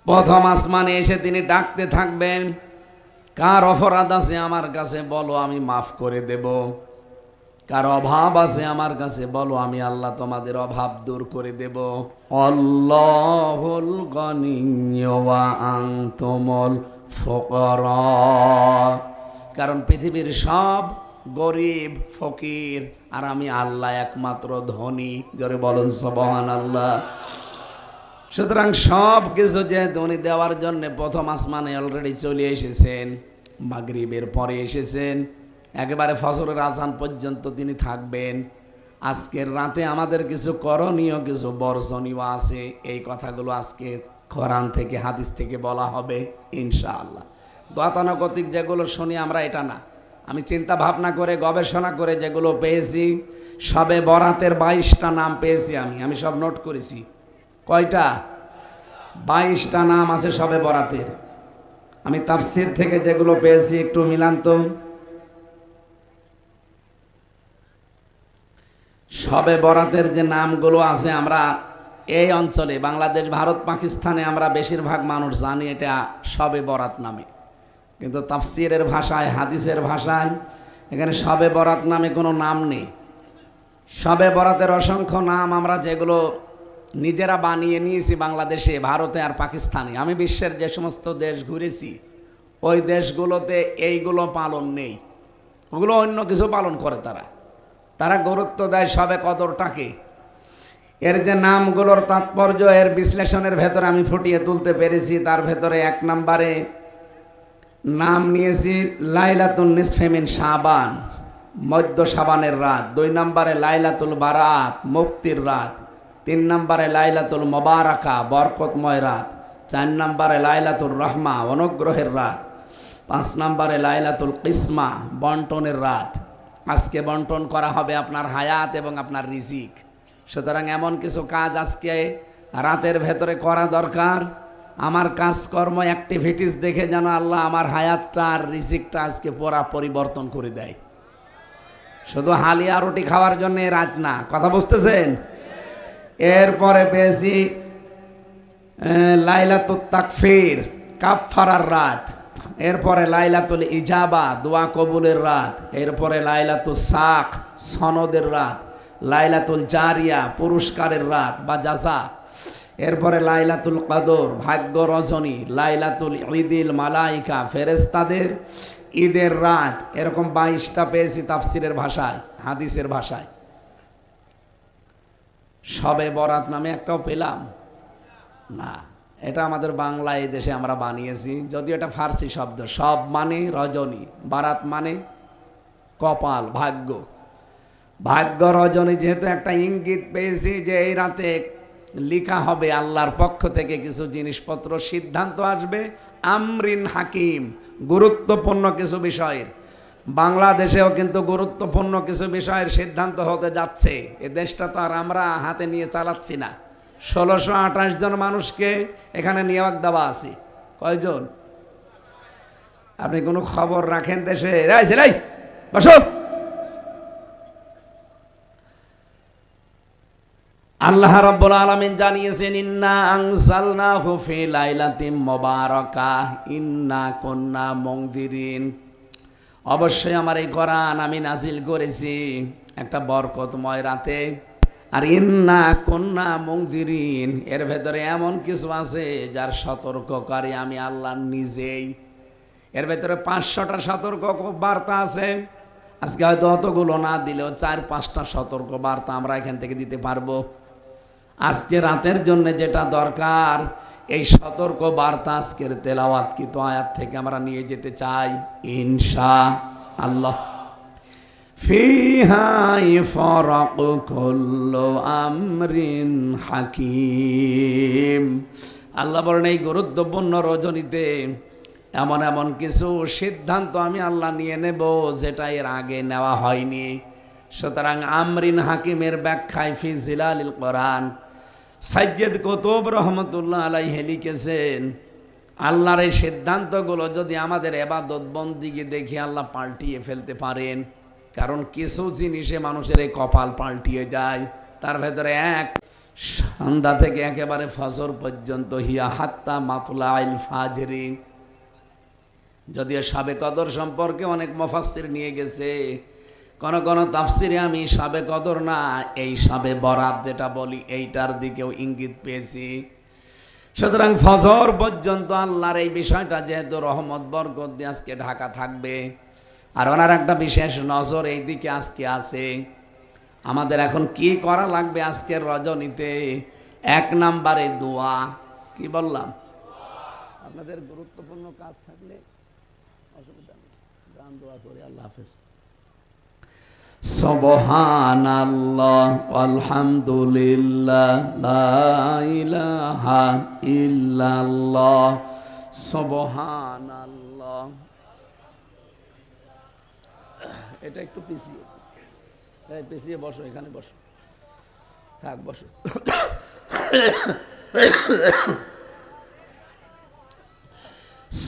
প্রথম আসমানে এসে তিনি ডাকতে থাকবেন, কার অপরাধ আছে আমার কাছে বলো, আমি মাফ করে দেব। কার অভাব আছে আমার কাছে বলো, আমি আল্লাহ তোমাদের অভাব দূর করে দেব। আল্লাহুল গনিয়্যু ওয়া আনতুমুল ফুকারা। কারণ পৃথিবীর সব গরিব ফকির, আর আমি আল্লাহ একমাত্র ধনী। জোরে বলুন সুবহানাল্লাহ। সুতরাং সব কিছু যেহেতু উনি দেওয়ার জন্য প্রথম আসমানে অলরেডি চলে এসেছেন, মাগরিবের পরে এসেছেন, একেবারে ফজরের আযান পর্যন্ত তিনি থাকবেন। আজকের রাতে আমাদের কিছু করণীয়, কিছু বর্জনীয় আছে। এই কথাগুলো আজকে কোরআন থেকে হাদিস থেকে বলা হবে ইনশাআল্লাহ। গতানুগতিক যেগুলো শুনি আমরা, এটা না, আমি চিন্তা ভাবনা করে গবেষণা করে যেগুলো পেয়েছি, সবে বরাতের 22টা নাম পেয়েছি। আমি সব নোট করেছি। কয়টা? 22টা নাম আছে সবে বরাতের। আমি তাফসীর থেকে যেগুলো পেয়েছি একটু মিলান তো। সবে বরাতের যে নামগুলো আছে, আমরা এই অঞ্চলে বাংলাদেশ, ভারত, পাকিস্তানে আমরা বেশিরভাগ মানুষ জানি এটা সবে বরাত নামে, কিন্তু তাফসীরের ভাষায়, হাদিসের ভাষায় এখানে সবে বরাত নামে কোনো নাম নেই। সবে বরাতের অসংখ্য নাম আমরা যেগুলো নিজেরা বানিয়ে নিয়েছি বাংলাদেশে, ভারতে আর পাকিস্তানে। আমি বিশ্বের যে সমস্ত দেশ ঘুরেছি, ওই দেশগুলোতে এইগুলো পালন নেই। ওগুলো অন্য কিছু পালন করে তারা গুরুত্ব দেয় সবে কদরটাকে। এর যে নামগুলোর তাৎপর্য, এর বিশ্লেষণের ভেতরে আমি ফুটিয়ে তুলতে পেরেছি। তার ভেতরে 1 নম্বরে নাম নিয়েছি লাইলাতুন নিসফে মিন শাবান, মধ্য শাবানের রাত। 2 নম্বরে লাইলাতুল বারাত, মুক্তির রাত। 3 নম্বরে লাইলাতুল মুবারাকা, বরকতময় রাত। 4 নম্বরে লাইলাতুল রহমা, অনুগ্রহের রাত। 5 নম্বরে লাইলাতুল কিসমা, বন্টনের রাত। আজকে বন্টন করা হবে আপনার হায়াত এবং আপনার রিজিক। সুতরাং এমন কিছু কাজ আজকে রাতের ভেতরে করা দরকার। আমার কাজকর্ম, অ্যাক্টিভিটিস দেখে যেন আল্লাহ আমার হায়াতটা আর রিজিকটা আজকে পুরা পরিবর্তন করে দেয়। শুধু হালিয়া রুটি খাওয়ার জন্য রাত না, কথা বুঝতেছেন? এরপরে পেয়েছি লাইলাতুল তাকফির, কাফফারার রাত। এরপরে লাইলাতুল ইজাবা, দোয়া কবুলের রাত। এরপরে লাইলাতুল সাক, সনদের রাত। লাইলাতুল জারিয়া, পুরস্কারের রাত বা জাযা। এরপরে লাইলাতুল কদর, ভাগ্য রজনী। লাইলাতুল ঈদিল মালাইকা, ফেরেশতাদের ঈদের রাত। এরকম 22টা পেয়েছি তাফসীরের ভাষায়, হাদিসের ভাষায়। সবে বরাত নামে একটাও পেলাম না। এটা আমাদের বাংলা এই দেশে আমরা বানিয়েছি, যদিও এটা ফার্সি শব্দ। সব মানে রজনী, বারাত মানে কপাল, ভাগ্য। ভাগ্য রজনী যেহেতু একটা ইঙ্গিত পেয়েছি যে এই রাতে লেখা হবে আল্লাহর পক্ষ থেকে কিছু জিনিসপত্র, সিদ্ধান্ত আসবে। আমরিন হাকিম, গুরুত্বপূর্ণ কিছু বিষয়ের। বাংলাদেশেও কিন্তু গুরুত্বপূর্ণ কিছু বিষয়ের সিদ্ধান্ত হতে যাচ্ছে। এ দেশটা তো আর আমরা হাতে নিয়ে চালাচ্ছি না। 1628 জন মানুষকে এখানে নিয়োগ দেওয়া আছে। কয়জন? আপনি কোনো খবর রাখেন দেশে? বসো। আল্লাহ রাব্বুল আলামিন জানিয়েছেন, ইন্না আনজালনাহু ফি লাইলাতিন মুবারাকাহ ইন্না কুন্না মুনজিরিন। অবশ্যই আমার এই কোরআন আমি নাজিল করেছি একটা বরকতময় রাতে। আর ইন্না কুন্না মুনজিরিন, এর ভেতরে এমন কিছু আছে যার সতর্ককারী আমি আল্লাহ নিজেই। এর ভেতরে 500টা সতর্ক বার্তা আছে। আজকে হয়তো অতগুলো না দিলেও 4-5টা সতর্ক বার্তা আমরা এখান থেকে দিতে পারবো। আজকে রাতের জন্য যেটা দরকার, এই সতর্ক বার্তা আজকের তেলাওয়াতকৃত আয়াত থেকে আমরা নিয়ে যেতে চাই ইনশাআল্লাহ। ফিহা ইফরাকু কুল্লু আমরিন হাকিম। আল্লাহ বলেন, এই গুরুত্বপূর্ণ রজনীতে এমন এমন কিছু সিদ্ধান্ত আমি আল্লাহ নিয়ে নেব যেটা এর আগে নেওয়া হয়নি। সুতরাং আমরিন হাকিমের ব্যাখ্যায় ফি জিলালিল কোরআন সাইয়্যিদ কুতুব রহমতুল্লাহ আলাইহি লিখেছেন, আল্লাহর এই সিদ্ধান্তগুলো যদি আমাদের ইবাদত বন্দেগী দেখি আল্লাহ পাল্টিয়ে ফেলতে পারেন। কারণ কিছু জিনিসে মানুষের এই কপাল পাল্টিয়ে যায়। তার ভেতরে এক, সন্ধ্যা থেকে একেবারে ফজর পর্যন্ত, হিয়া হাত্তা মাতলাইল ফাজরি। যদিও শাবে কদর সম্পর্কে অনেক মুফাসসির নিয়ে গেছে, কোন কোন তাফসিরে আমি শাবে কদর না, এই শাবে বরাত যেটা বলি এইটার দিকেও ইঙ্গিত পেয়েছি। সুতরাং ফজর পর্যন্ত আল্লাহর এই বিষয়টা যেহেতু রহমত বরকত দিয়ে আজকে ঢাকা থাকবে, আর ওনার একটা বিশেষ নজর এই দিকে আজকে আছে। আমাদের এখন কি করা লাগবে আজকের রজনীতে? এক নাম্বারে দোয়া। কি বললাম? আপনাদের গুরুত্বপূর্ণ কাজ থাকলে অসুবিধা নেই, গান দোয়া করে। আল্লাহ হাফেজ। সুবহানাল্লাহ আলহামদুলিল্লাহ লা ইলাহা ইল্লাল্লাহ সুবহানাল্লাহ। এটা একটু পিছিয়ে, পিছিয়ে বসো, এখানে বসো, থাক বসো।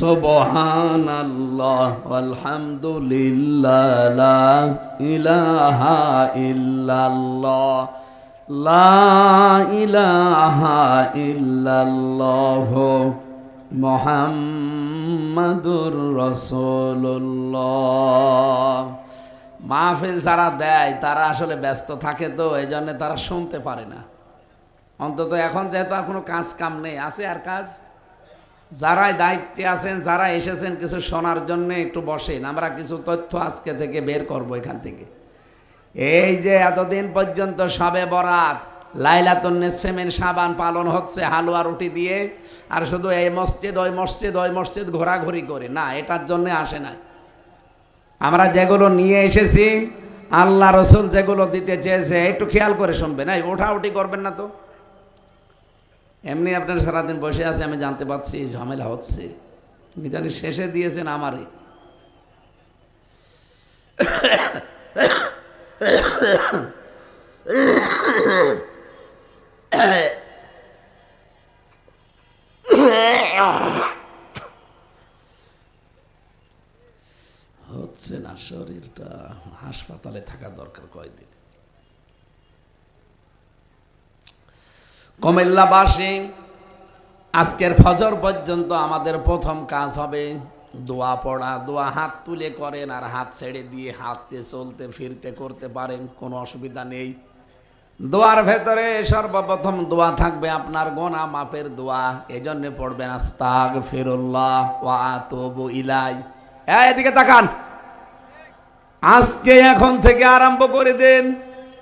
সুবহানাল্লাহ আলহামদুলিল্লাহ লা ইলাহা ইল্লাল্লাহ লা ইলাহা ইল্লাল্লাহ মুহাম্মাদুর রাসূলুল্লাহ। মাহফিল যারা দেয় তারা আসলে ব্যস্ত থাকে, তো এই জন্য তারা শুনতে পারে না। অন্তত এখন যেহেতু আর কোনো কাজ কাম নেই, আছে আর কাজ? যারাই দায়িত্বে আছেন, যারা এসেছেন কিছু শোনার জন্য, একটু বসেন, আমরা কিছু তথ্য আজকে থেকে বের করব এখান থেকে। এই যে এতদিন পর্যন্ত শবে বরাত, লাইলাতুন নিসফে মিন শাবান পালন হচ্ছে হালুয়া রুটি দিয়ে, আর শুধু এই মসজিদ ওই মসজিদ ওই মসজিদ ঘোরাঘুরি করে না, এটার জন্য আসে না। আমরা যেগুলো নিয়ে এসেছি, আল্লাহ রসুল যেগুলো দিতে চেয়েছে, একটু খেয়াল করে শুনবেন, এই ওঠাউঠি করবেন না তো। এমনি আপনার সারাদিন বসে আছে, আমি জানতে পারছি ঝামেলা হচ্ছে, জানি শেষে দিয়েছেন আমারই। হচ্ছে না, শরীরটা হাসপাতালে থাকা দরকার কয়দিন। কুমিল্লাবাসী, আজকের ফজর পর্যন্ত আমাদের প্রথম কাজ হবে দোয়া পড়া। দোয়া হাত তুলে করেন, আর হাত ছেড়ে দিয়ে হাঁটতে চলতে ফিরতে করতে পারেন, কোনো অসুবিধা নেই। দোয়ার ভেতরে সর্বপ্রথম দোয়া থাকবে আপনার গুনাহ মাফের দোয়া। এই জন্য পড়বেন আস্তাগফিরুল্লাহ ওয়া আতুবু ইলাই। এদিকে তাকান, আজকে এখন থেকে আরম্ভ করে দেন।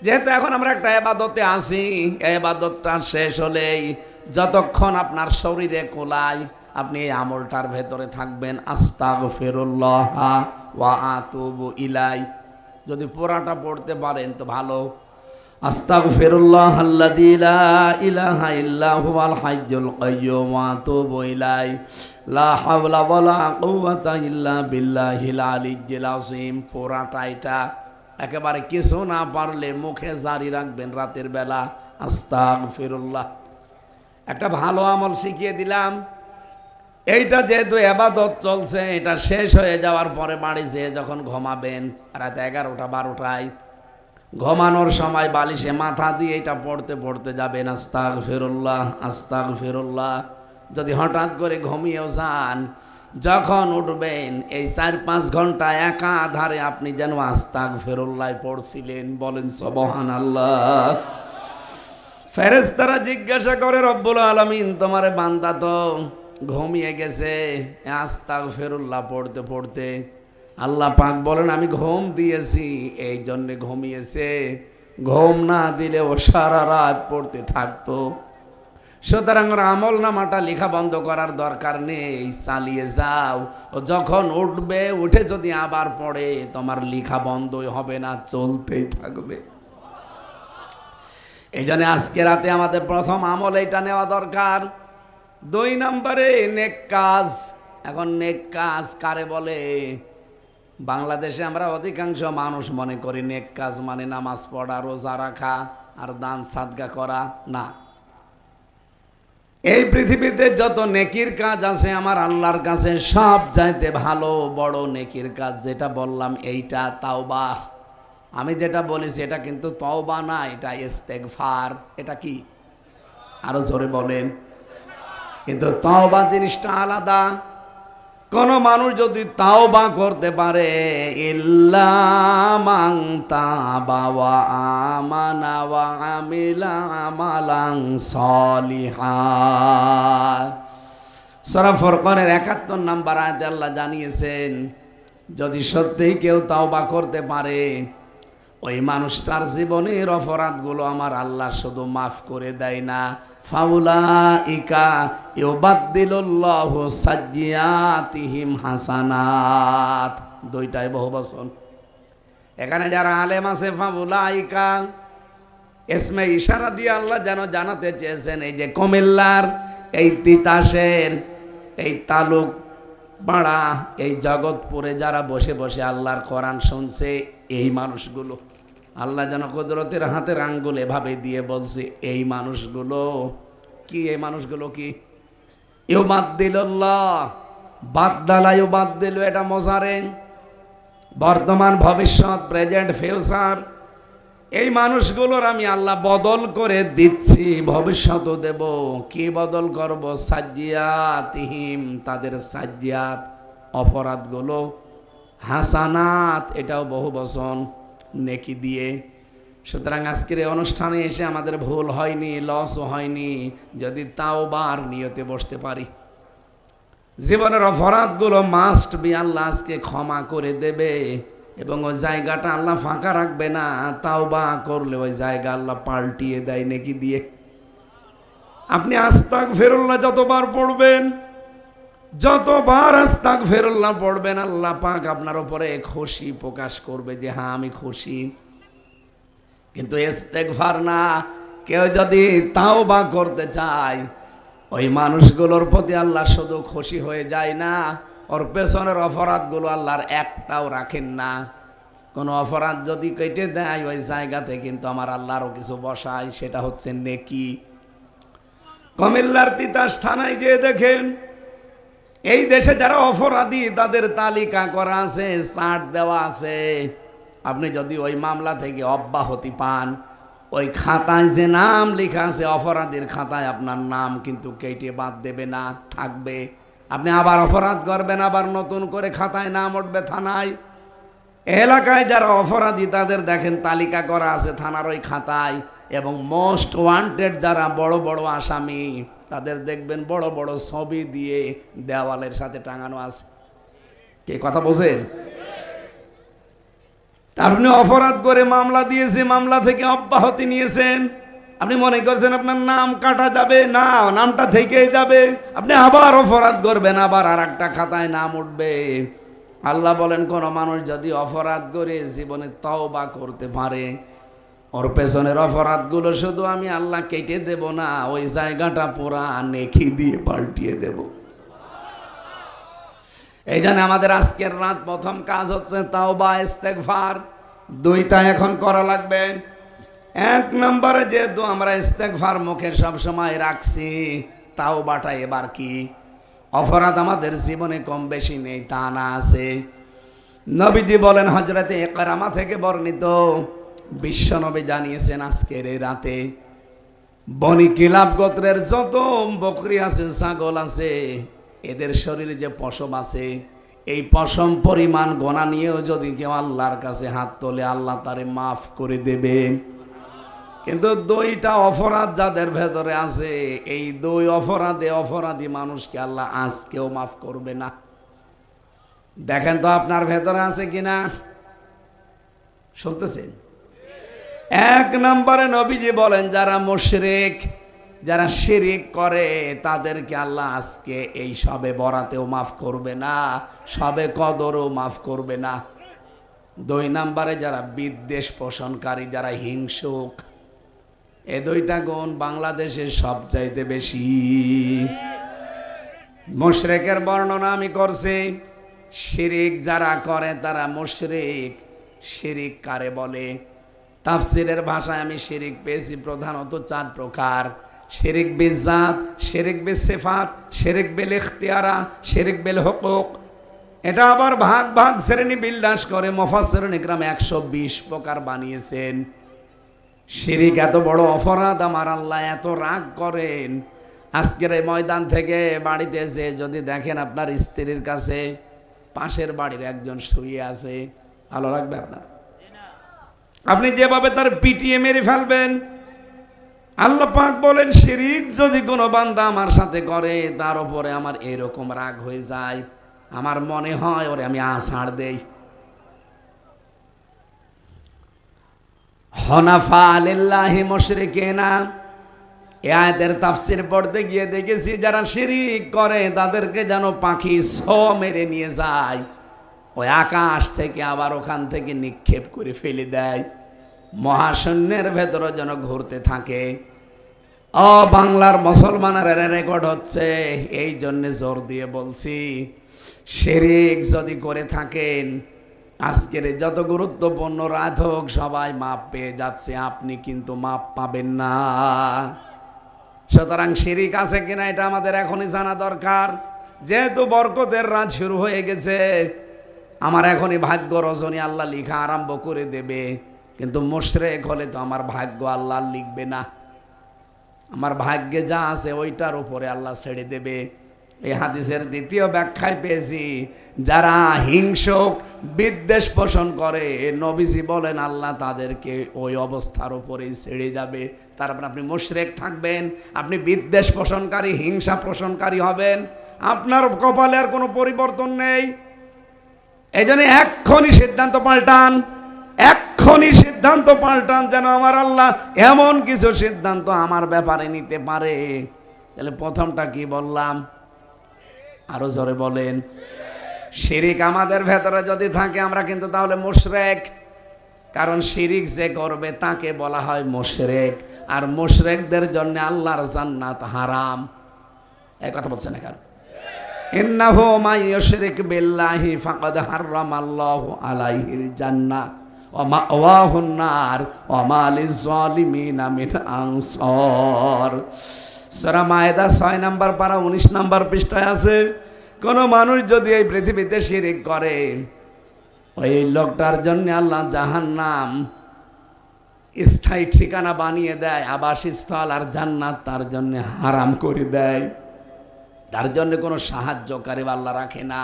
যেহেতু এখন আমরা একটা ইবাদতে আছি, এই ইবাদতটা শেষ হলেই যতক্ষণ আপনার শরীরে কোলায়, আপনি এই আমলটার ভেতরে থাকবেন আস্তাগফিরুল্লাহ ওয়া আতুবু ইলাই। যদি পুরাটা পড়তে পারেন তো ভালো। আস্তাগফিরুল্লাহ আল্লাযী লা ইলাহা ইল্লা হুয়াল হাইয়্যুল কাইয়্যুম ওয়া আতুবু ইলাইহি লা হাওলা ওয়ালা কুওয়াতা ইল্লা বিল্লাহিল আলিয়্যিল আযীম। পুরাটা এটা একেবারে কিছু না পারলে মুখে জারি রাখবেন রাতের বেলা আস্তাগফিরুল্লাহ। একটা ভালো আমল শিখিয়ে দিলাম। এইটা যেহেতু ইবাদত চলছে, এটা শেষ হয়ে যাওয়ার পরে বাড়ি যেয়ে যখন ঘুমাবেন রাত 11টা 12টায়, ঘুমানোর সময় বালিশে মাথা দিয়ে এটা পড়তে পড়তে যাবেন আস্তাগফিরুল্লাহ আস্তাগফিরুল্লাহ। যদি হঠাৎ করে ঘুমিয়েও যান, যখন উঠবেন এই 4-5 ঘন্টা একাধারে আপনি যেন আস্তাগফিরুল্লাহ পড়ছিলেন। বলেন সুবহানাল্লাহ। ফেরেশতারা জিজ্ঞাসা করে, রব্বুল আলামিন, তোমার বান্দা তো ঘুমিয়ে গেছে আস্তাগফিরুল্লাহ পড়তে পড়তে। আল্লাহ পাক বলেন, আমি ঘুম দিয়েছি এই জন্যে ঘুমিয়েছে, ঘুম না দিলে ও সারা রাত পড়তে থাকতো। সুতরাং আমল নামাটা লেখা বন্ধ করার দরকার নেই, চালিয়ে যাও। ও যখন উঠবে, উঠে যদি আবার পড়ে, তোমার লেখা বন্ধই হবে না, চলতেই থাকবে। এই জন্য আজকে রাতে আমাদের প্রথম আমল এইটা নেওয়া দরকার। 2 নম্বরে নেক কাজ। এখন নেক কাজ কারে বলে? বাংলাদেশে আমরা অধিকাংশ মানুষ মনে করি নেক কাজ মানে নামাজ পড়া, রোজা রাখা আর দান সাদকা করা। না, এই পৃথিবীতে যত নেকির কাজ আছে আমার আল্লাহর কাছে সব চাইতে ভালো বড় নেকির কাজ যেটা বললাম এইটা তাওবা। আমি যেটা বলেছি এটা কিন্তু তওবা না, এটা ইস্তেগফার। এটা কি? আরো জোরে বলেন। কিন্তু তাওবা জিনিসটা আলাদা। কোন মানুষ যদি তাওবা করতে পারে, ইল্লা মান তাবা ওয়া আমানা ওয়া আমিলা আমালান সলিহা, সূরা ফুরকানের ৭১ নম্বর আয়াতে আল্লাহ জানিয়েছেন, যদি সত্যিই কেউ তাওবা করতে পারে, ওই মানুষটার জীবনের অপরাধগুলো আমার আল্লাহ শুধু মাফ করে দেয় না, ফাউলাইকা ইউবাদদিলুল্লাহু সাইয়্যাতিহিম হাসানাত। দুইটাই বহুবচন। এখানে যারা আলেম আছে, ফাউলাইকা ইসমে ইশারা দিয়ে আল্লাহ যেন জানাতে চেয়েছেন, এই যে কুমিল্লার, এই তিতাসের, এই তালুক পাড়া, এই জগৎপুরে যারা বসে বসে আল্লাহর কোরআন শুনছে, এই মানুষগুলো আল্লাহ যেন কুদরতের হাতের আঙ্গুল এভাবে দিয়ে বলছে, এই মানুষগুলো কি, এই মানুষগুলো কি, ইউবাদদিলুল্লাহ, বাদদালা ইউবাদদিল, এটা মোজারে, বর্তমান ভবিষ্যৎ, প্রেজেন্ট ফিউচার। এই মানুষগুলোর আমি আল্লাহ বদল করে দিচ্ছি, ভবিষ্যৎও দেব। কি বদল করব? সাইয়্যাতিহিম, তাদের সাইয়্যাত অপরাধগুলো, হাসানাত এটাও বহু বচন, নেকি দিয়ে। সুতরাং আজকের এই অনুষ্ঠানে এসে আমাদের ভুল হয়নি, লসও হয়নি, যদি তাওবার নিয়তে বসতে পারি। জীবনের অপরাধগুলো মাস্ট বি আল্লাহ আজকে ক্ষমা করে দেবে, এবং ওই জায়গাটা আল্লাহ ফাঁকা রাখবে না। তাওবা করলে ওই জায়গা আল্লাহ পাল্টিয়ে দেয় নেকি দিয়ে। আপনি আস্তাগফিরুল্লাহ যতবার পড়বেন, যতবার আস্তাগফিরুল্লাহ পড়বেন, আল্লাহ পাক আপনার উপরে খুশি প্রকাশ করবে যে হ্যাঁ আমি খুশি। কিন্তু ইস্তেগফার না, কেউ যদি তাওবা করতে চায়, ওই মানুষগুলোর প্রতি আল্লাহ শুধু খুশি হয়ে যায় না, ওর পেছনের অপরাধগুলো আল্লাহর একটাও রাখেন না। কোনো অপরাধ যদি কেটে দেয়, ওই জায়গাতে কিন্তু আমার আল্লাহরও কিছু বসায়, সেটা হচ্ছে নেকি। কুমিল্লার তিতাস থানায় গিয়ে দেখেন, এই দেশে যারা অপরাধী তাদের তালিকা করা আছে, চার্ট দেওয়া আছে। আপনি যদি ওই মামলা থেকে অব্যাহতি পান, ওই খাতায় যে নাম লেখা আছে অপরাধীর খাতায়, আপনার নাম কিন্তু কেটে বাদ দেবে না, থাকবে। আপনি আবার অপরাধ করবেন, আবার নতুন করে খাতায় নাম উঠবে থানায়। এলাকায় যারা অপরাধী তাদের দেখেন তালিকা করা আছে থানার ওই খাতায়, এবং মোস্ট ওয়ান্টেড যারা বড় বড় আসামি, তাদের দেখবেন বড় বড় ছবি দিয়ে দেওয়ালের সাথে টাঙানো আছে। কে কথা বোঝেন? আপনি অপরাধ করে মামলা দিয়েছে, মামলা থেকে অব্যাহতি নিয়েছেন, আপনি মনে করছেন আপনার নাম কাটা যাবে না, নামটা থেকেই যাবে। আপনি আবার অপরাধ করবেন, আবার আর একটা খাতায় নাম উঠবে। আল্লাহ বলেন, কোন মানুষ যদি অপরাধ করে জীবনে তওবা করতে পারে, ওর পেছনের অপরাধগুলো শুধু আমি আল্লাহ কেটে দেব না, ওই জায়গাটা পুরা নেকি দিয়ে পাল্টিয়ে দেব। এই জন্য আমাদের আজকের রাত প্রথম কাজ হচ্ছে তাওবা ইস্তেগফার। দুইটা এখন করা লাগবে। এক নম্বরে যেহেতু আমরা ইস্তেগফার মুখে সবসময় রাখছি, তাওবাটা এবার কি? অপরাধ আমাদের জীবনে কম বেশি নেই তা না, আছে। নবীজি বলেন, হযরতে ইকরামা থেকে বর্ণিত, বিশ্ব নবী জানিয়েছেন আজকের এই রাতে বনি কিলাব গোত্রের যত বকরি আছে, ছাগল আছে, এদের শরীরে যে পশম আছে, এই পশম পরিমাণ গোনা নিয়েও যদি কেউ আল্লাহর কাছে হাত তোলে, আল্লাহ তারে মাফ করে দেবে। কিন্তু দুইটা অপরাধ যাদের ভেতরে আছে, এই দুই অপরাধে অপরাধী মানুষকে আল্লাহ আজকেও মাফ করবে না। দেখেন তো আপনার ভেতরে আছে কিনা, শুনতেছেন? এক নম্বরে নবীজি বলেন, যারা মুশরিক, যারা শিরিক করে, তাদেরকে আল্লাহ আজকে এই সবে বরাতেও মাফ করবে না, সবে কদরও মাফ করবে না। দুই নম্বরে যারা বিদ্বেষ পোষণকারী, যারা হিংসুক, এই দুইটা গুণ বাংলাদেশের সবচাইতে বেশি। মুশরিকের বর্ণনা আমি করছি, শিরিক যারা করে তারা মুশরিক। শিরিক কারে বলে? তাফসীরের ভাষায় আমি শিরিক পেয়েছি প্রধানত 4 প্রকার: শিরিক বিজাত, শিরিক বিসিফাত, শিরিক বিল ইখতিয়ারা, শিরিক বিল হুকুক। এটা আবার ভাগ ভাগ শ্রেণী বিন্যাস করে মুফাসসিরুন ইকরাম 120 প্রকার বানিয়েছেন। শিরিক এত বড় অপরাধ, আমার আল্লাহ এত রাগ করেন। আজকের এই ময়দান থেকে বাড়িতে এসে যদি দেখেন আপনার স্ত্রীর কাছে পাশের বাড়ির একজন শুয়ে আছে, ভালো লাগবে আপনার? আপনি যেভাবে তার পিটিয়ে মেরে ফেলবেন। আল্লাহ পাক বলেন, শিরিক যদি কোনো বান্দা আমার সাথে করে, তার উপরে আমার এরকম রাগ হয়ে যায়, আমার মনে হয় ওরে আমি আছাড় দেই। হনাফা লিল্লাহি মুশরিকিনা, এই আয়াতের তাফসীর পড়তে গিয়ে দেখেছি যারা শিরিক করে তাদেরকে যেন পাখি ছো মেরে নিয়ে যায়, ওই আকাশ থেকে আবার ওখান থেকে নিক্ষেপ করে ফেলে দেয়, মহাশূন্যের ভেতরে যেন ঘুরতে থাকে। ও বাংলার মুসলমানেরা রেকর্ড হচ্ছে, এই জন্য জোর দিয়ে বলছি, শিরিক যদি করে থাকেন, আজকের যত গুরুত্বপূর্ণ রাত হোক সবাই মাপ পেয়ে যাচ্ছে, আপনি কিন্তু মাপ পাবেন না। সুতরাং শিরিক আছে কিনা এটা আমাদের এখনই জানা দরকার। যেহেতু বরকতের রাত শুরু হয়ে গেছে, আমার এখনই ভাগ্য রজনী আল্লাহ লিখা আরম্ভ করে দেবে, কিন্তু মুশরিক হলে তো আমার ভাগ্য আল্লাহ লিখবে না, আমার ভাগ্যে যা আছে ওইটার উপরে আল্লাহ ছেড়ে দেবে। এই হাদিসের দ্বিতীয় ব্যাখ্যায় পেয়েছি, যারা হিংসক বিদ্বেষ পোষণ করে, নবীজি বলেন আল্লাহ তাদেরকে ওই অবস্থার উপরেই ছেড়ে যাবে। তারপর আপনি মুশরিক থাকবেন, আপনি বিদ্বেষ পোষণকারী হিংসা পোষণকারী হবেন, আপনার কপালে আর কোনো পরিবর্তন নেই। এই জন্য এক্ষুনি সিদ্ধান্ত পাল্টান, এক্ষুনি সিদ্ধান্ত পাল্টান, যেন আমার আল্লাহ এমন কিছু সিদ্ধান্ত আমার ব্যাপারে নিতে পারে। তাহলে প্রথমটা কি বললাম? আরো জোরে বলেন। শিরিক আমাদের ভেতরে যদি থাকে আমরা কিন্তু তাহলে মুশরিক, কারণ শিরিক যে করবে তাকে বলা হয় মুশরিক, আর মুশরিকদের জন্য আল্লাহর জান্নাত হারাম। এই কথা বলছেন না? কারণ ইন্নাহু মান ইউশরিক বিল্লাহি ফাকাদ হারামাল্লাহু আলাইহিল জান্নাহ ওয়া মাওয়াহুন নার ওয়া মা লিয-যালিমিনা মিন আনসার। সূরা মায়েদা 6 নম্বর পারা 19 নম্বর পৃষ্ঠায় আছে, কোন মানুষ যদি এই পৃথিবীতে শিরিক করে, ওই লোকটার জন্য আল্লাহ জাহান্নাম স্থায়ী ঠিকানা বানিয়ে দেয়, আবাসস্থল, আর জান্নাত তার জন্য হারাম করে দেয়। তার জন্য কোনো সাহায্যকারী আল্লাহ রাখে না।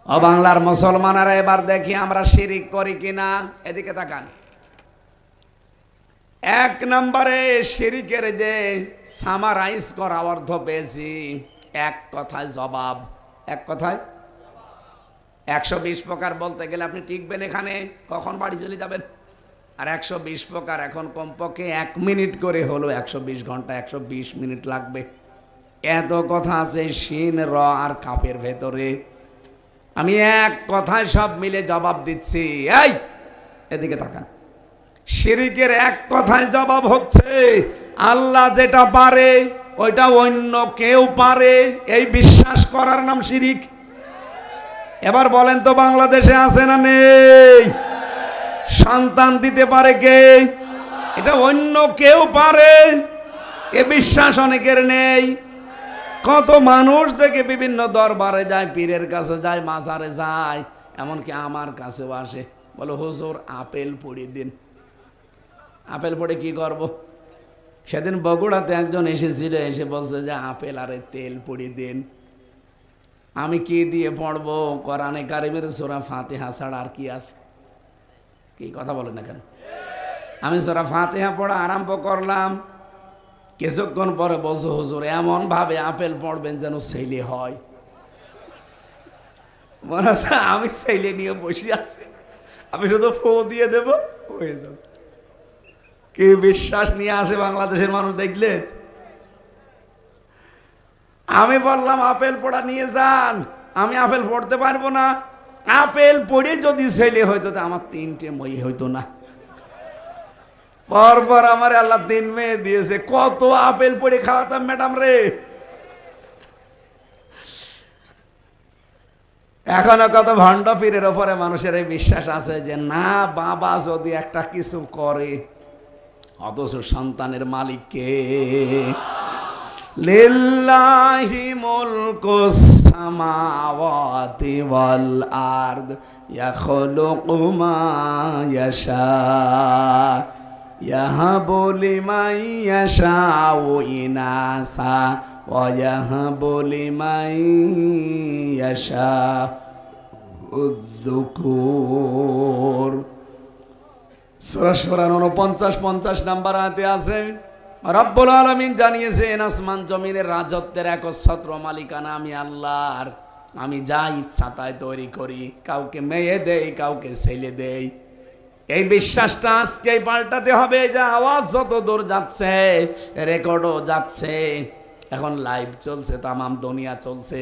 ও বাংলার মুসলমানেরা, এবার দেখি আমরা শিরিক করি কিনা। এদিকে তাকান। এক নম্বরে শিরিকের যে সামারাইজ করা অর্থ পেয়েছি, এক কথায় জবাব। এক কথায় 120 প্রকার বলতে গেলে আপনি টিকবেন এখানে, কখন বাড়ি চলে যাবেন। আর 120 প্রকার এখন কমপক্ষে 1 মিনিট করে হলো 120 ঘন্টা 120 মিনিট লাগবে। এত কথা আছে শিন র আর কাপের ভেতরে, আমি এক কথায় সব মিলে জবাব দিচ্ছি। এই এদিকে তাকান। শিরিকের এক কথায় জবাব হচ্ছে, আল্লাহ যেটা পারে ওইটা অন্য কেউ পারে, এই বিশ্বাস করার নাম শিরিক। এবার বলেন তো, বাংলাদেশে আছে না নেই? সন্তান দিতে পারে কে? এটা অন্য কেউ পারে, এ বিশ্বাস অনেকের নেই। কত মানুষ দেখে বিভিন্ন দরবারে যায়, পীরের কাছে যায়, মাজারে যায়, এমনকি আমার কাছেও আসে, বলো হুজুর আপেল পড়িয়ে দিন। আপেল পড়ে কি করব? সেদিন বগুড়াতে একজন এসেছিল, এসে বলছে যে আপেল আর তেল পড়িয়ে দিন। আমি কি দিয়ে পড়বো? কোরআনে কারিমের সূরা ফাতিহা ছাড়া আর কি আছে? কি কথা বলেন না কেন? আমি সূরা ফাতিহা পড়া আরম্ভ করলাম, কিছুক্ষণ পরে বলছো হুজুর এমন ভাবে আপেল পড়বেন যেন ছেলে হয়। মনে হচ্ছে আমি ছেলে নিয়ে বসে আছি, আমি শুধু ফো দিয়ে দেব, হয়ে যাবে। কি বিশ্বাস নিয়ে আসে বাংলাদেশের মানুষ দেখলে। আমি বললাম আপেল পড়া নিয়ে যান, আমি আপেল পড়তে পারবো না। আপেল পড়ে যদি ছেলে হইতো তো আমার 3টে মই হইতো না। পরপর আমার আল্লাহ 3 মেয়ে দিয়েছে, কত আপেল পড়ে খাওয়াতাম ম্যাডাম রে। এখনো কত ভণ্ড পীরের ওপরে মানুষের এই বিশ্বাস আছে যে না, বাবা যদি একটা কিছু করে, অথচ সন্তানের মালিক কে? লিল্লাহি মুলকুস সামাওয়াতি ওয়াল আরদ ইয়াখলুকু মা ইয়াশা। ইয়াহাবু লিমান ইয়াশাউ ইনাসা ওয়া ইয়াহাবু লিমান ইয়াশাউ যুকুর। সূরা সূরা 49-50 নাম্বার আয়াতে আছে রব্বুল আলামিন জানিয়েছেন আসমান জমিনের রাজত্বের একচ্ছত্র মালিকানা আমি আল্লাহর। আমি যা ইচ্ছা তাই তৈরি করি, কাউকে মেয়ে দেই, কাউকে ছেলে দেই। এই বিশ্বাসটা আজকেই পাল্টাতে হবে। যে আওয়াজ যত দূর যাচ্ছে, রেকর্ডও যাচ্ছে, এখন লাইভ চলছে, তামাম দুনিয়া চলছে।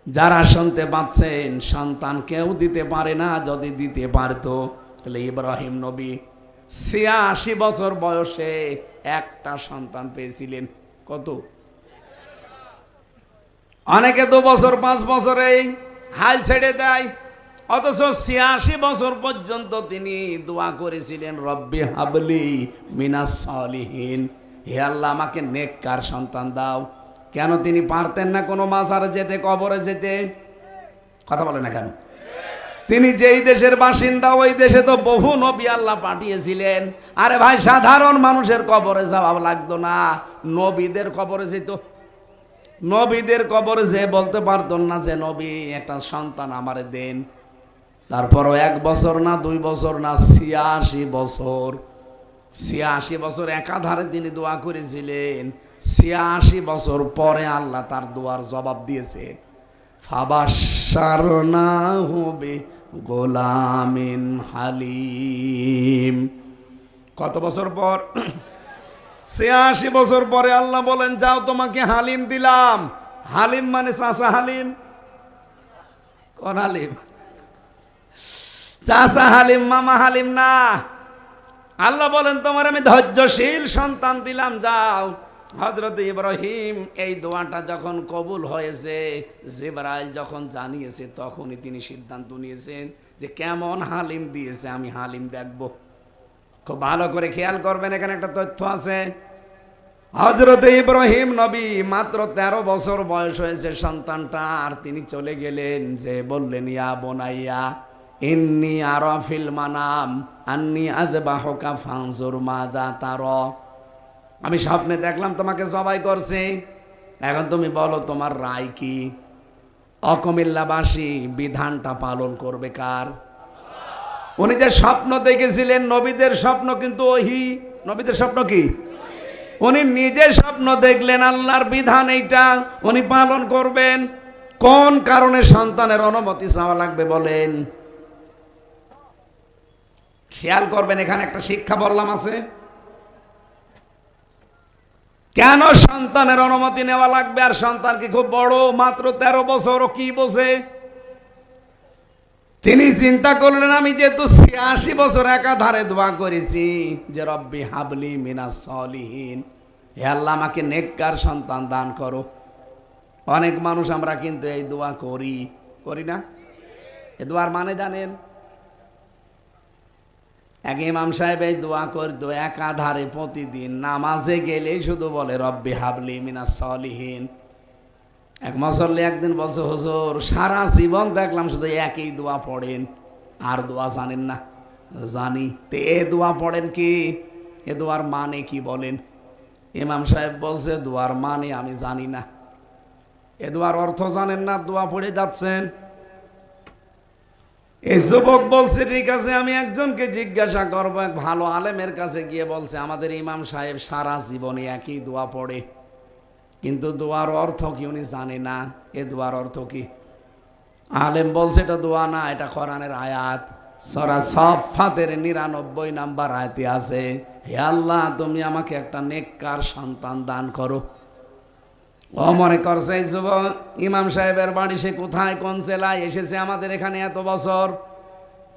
যারা শুনতে পাচ্ছেন, সন্তান কেউ দিতে পারে না। যদি দিতে পারতো তাহলে ইব্রাহিম নবী ৮৬ বছর বয়সে একটা সন্তান পেয়েছিলেন। কত? অনেকে ২ বছর ৫ বছরেই হাল ছেড়ে দেয়, অথচ ৮৬ বছর পর্যন্ত তিনি দোয়া করেছিলেন রব্বি হাবলি মিনাস সলিহিন, হে আল্লাহ আমাকে নেককার সন্তান দাও। কেন তিনি পারতেন না কোনো মাজারে যেতে, কবরে যেতে? কথা বলে না কেন? তিনি যেই দেশের বাসিন্দা ওই দেশে তো বহু নবী আল্লাহ পাঠিয়েছিলেন। আরে ভাই, সাধারণ মানুষের কবরে যাওয়া লাগতো না, নবীদের কবরে যেত। নবীদের কবরে যে বলতে পারতেন না যে নবী একটা সন্তান আমারে দেন। তারপরও ১ বছর না ২ বছর না ৮৬ বছর, ৮৬ বছর একাধারে তিনি দোয়া করেছিলেন। ৮৬ বছর পরে আল্লাহ তার দোয়ার জবাব দিয়েছে। ফাবাশশারনাহু বিগুলামিন হালিম। কত বছর পর? ৮৬ বছর পরে আল্লাহ বলেন যাও তোমাকে হালিম দিলাম। হালিম মানে চাচা হালিম। কোন হালিম? চাচা হালিম, মামা হালিম না। আল্লাহ বলেন তোমার আমি ধৈর্যশীল সন্তান দিলাম, যাও। হযরত ইব্রাহিম এই দোয়াটা যখন কবুল হয়েছে, জিবরাইল যখন জানিয়েছে, তখনই তিনি সিদ্ধান্ত নিয়েছেন যে কেমন হালিম দিয়েছে আমি হালিম দেখব। খুব ভালো করে খেয়াল করবেন, এখানে একটা তথ্য আছে। হযরত ইব্রাহিম নবী মাত্র ১৩ বছর বয়স হয়েছে সন্তানটা, আর তিনি চলে গেলেন, যে বললেন ইয়া বুনাইয়া ইন্নী আরা ফিল মানাম আন্নী আযবাহুকা ফানজুর মাযা তারা। আমি স্বপ্নে দেখলাম তোমাকে জবাই করছে, এখন তুমি বলো তোমার রায় কি? অকুমিল্লাবাসী বিধানটা পালন করবে কার? উনি যে স্বপ্ন দেখেছিলেন, নবীদের স্বপ্ন কিন্তু ওহি। নবীদের স্বপ্ন কি? উনি নিজে স্বপ্ন দেখলেন আল্লাহর বিধান এইটা উনি পালন করবেন। কোন কারণে সন্তানের অনুমতি চাওয়া লাগবে বলেন? খেয়াল করবেন, এখানে একটা শিক্ষা বললাম আছে। কেন সন্তানের অনুমতি নেওয়া লাগবে? আর সন্তান কি খুব বড়? মাত্র ১৩ বছর, ও কি বোঝে? তিনি চিন্তা করলেন আমি যেহেতু ৮৬ বছর একাধারে দোয়া করেছি যে রব্বি হাবলি মিনাস সলিহিন, হে আল্লাহ আমাকে নেককার সন্তান দান করো। অনেক মানুষ আমরা কিন্তু এই দোয়া করি, করি না? এ দোয়ার মানে জানেন? এক ইমাম সাহেব এই দোয়া করতো একাধারে প্রতিদিন, নামাজে গেলেই শুধু বলে রব্বি হাবলি মিনাস সলিহিন। এক মুসল্লি একদিন বলছে হুজুর সারা জীবন দেখলাম শুধু একই দোয়া পড়েন, আর দোয়া জানেন না। জানি। তো এ দোয়া পড়েন কি? এ দোয়ার মানে কি বলেন? ইমাম সাহেব বলছে দোয়ার মানে আমি জানি না। এ দোয়ার অর্থ জানেন না, দোয়া পড়ে যাচ্ছেন। এই যুবক বলছে ঠিক আছে আমি একজনকে জিজ্ঞাসা করবো। এক ভালো আলেমের কাছে গিয়ে বলছে আমাদের ইমাম সাহেব সারা জীবনে একই দোয়া পড়ে, কিন্তু দোয়ার অর্থ কি উনি জানে না। এ দোয়ার অর্থ কি? আলেম বলছে এটা দোয়া না, এটা কোরআনের আয়াত। সূরা সাফফাতের ৯৯ নাম্বার আয়াতে আছে, হে আল্লাহ তুমি আমাকে একটা নেককার সন্তান দান করো। ও মনে করছে এই যুবক ইমাম সাহেবের বাড়ি সে কোথায়, কোন জেলায় এসেছে আমাদের এখানে এত বছর,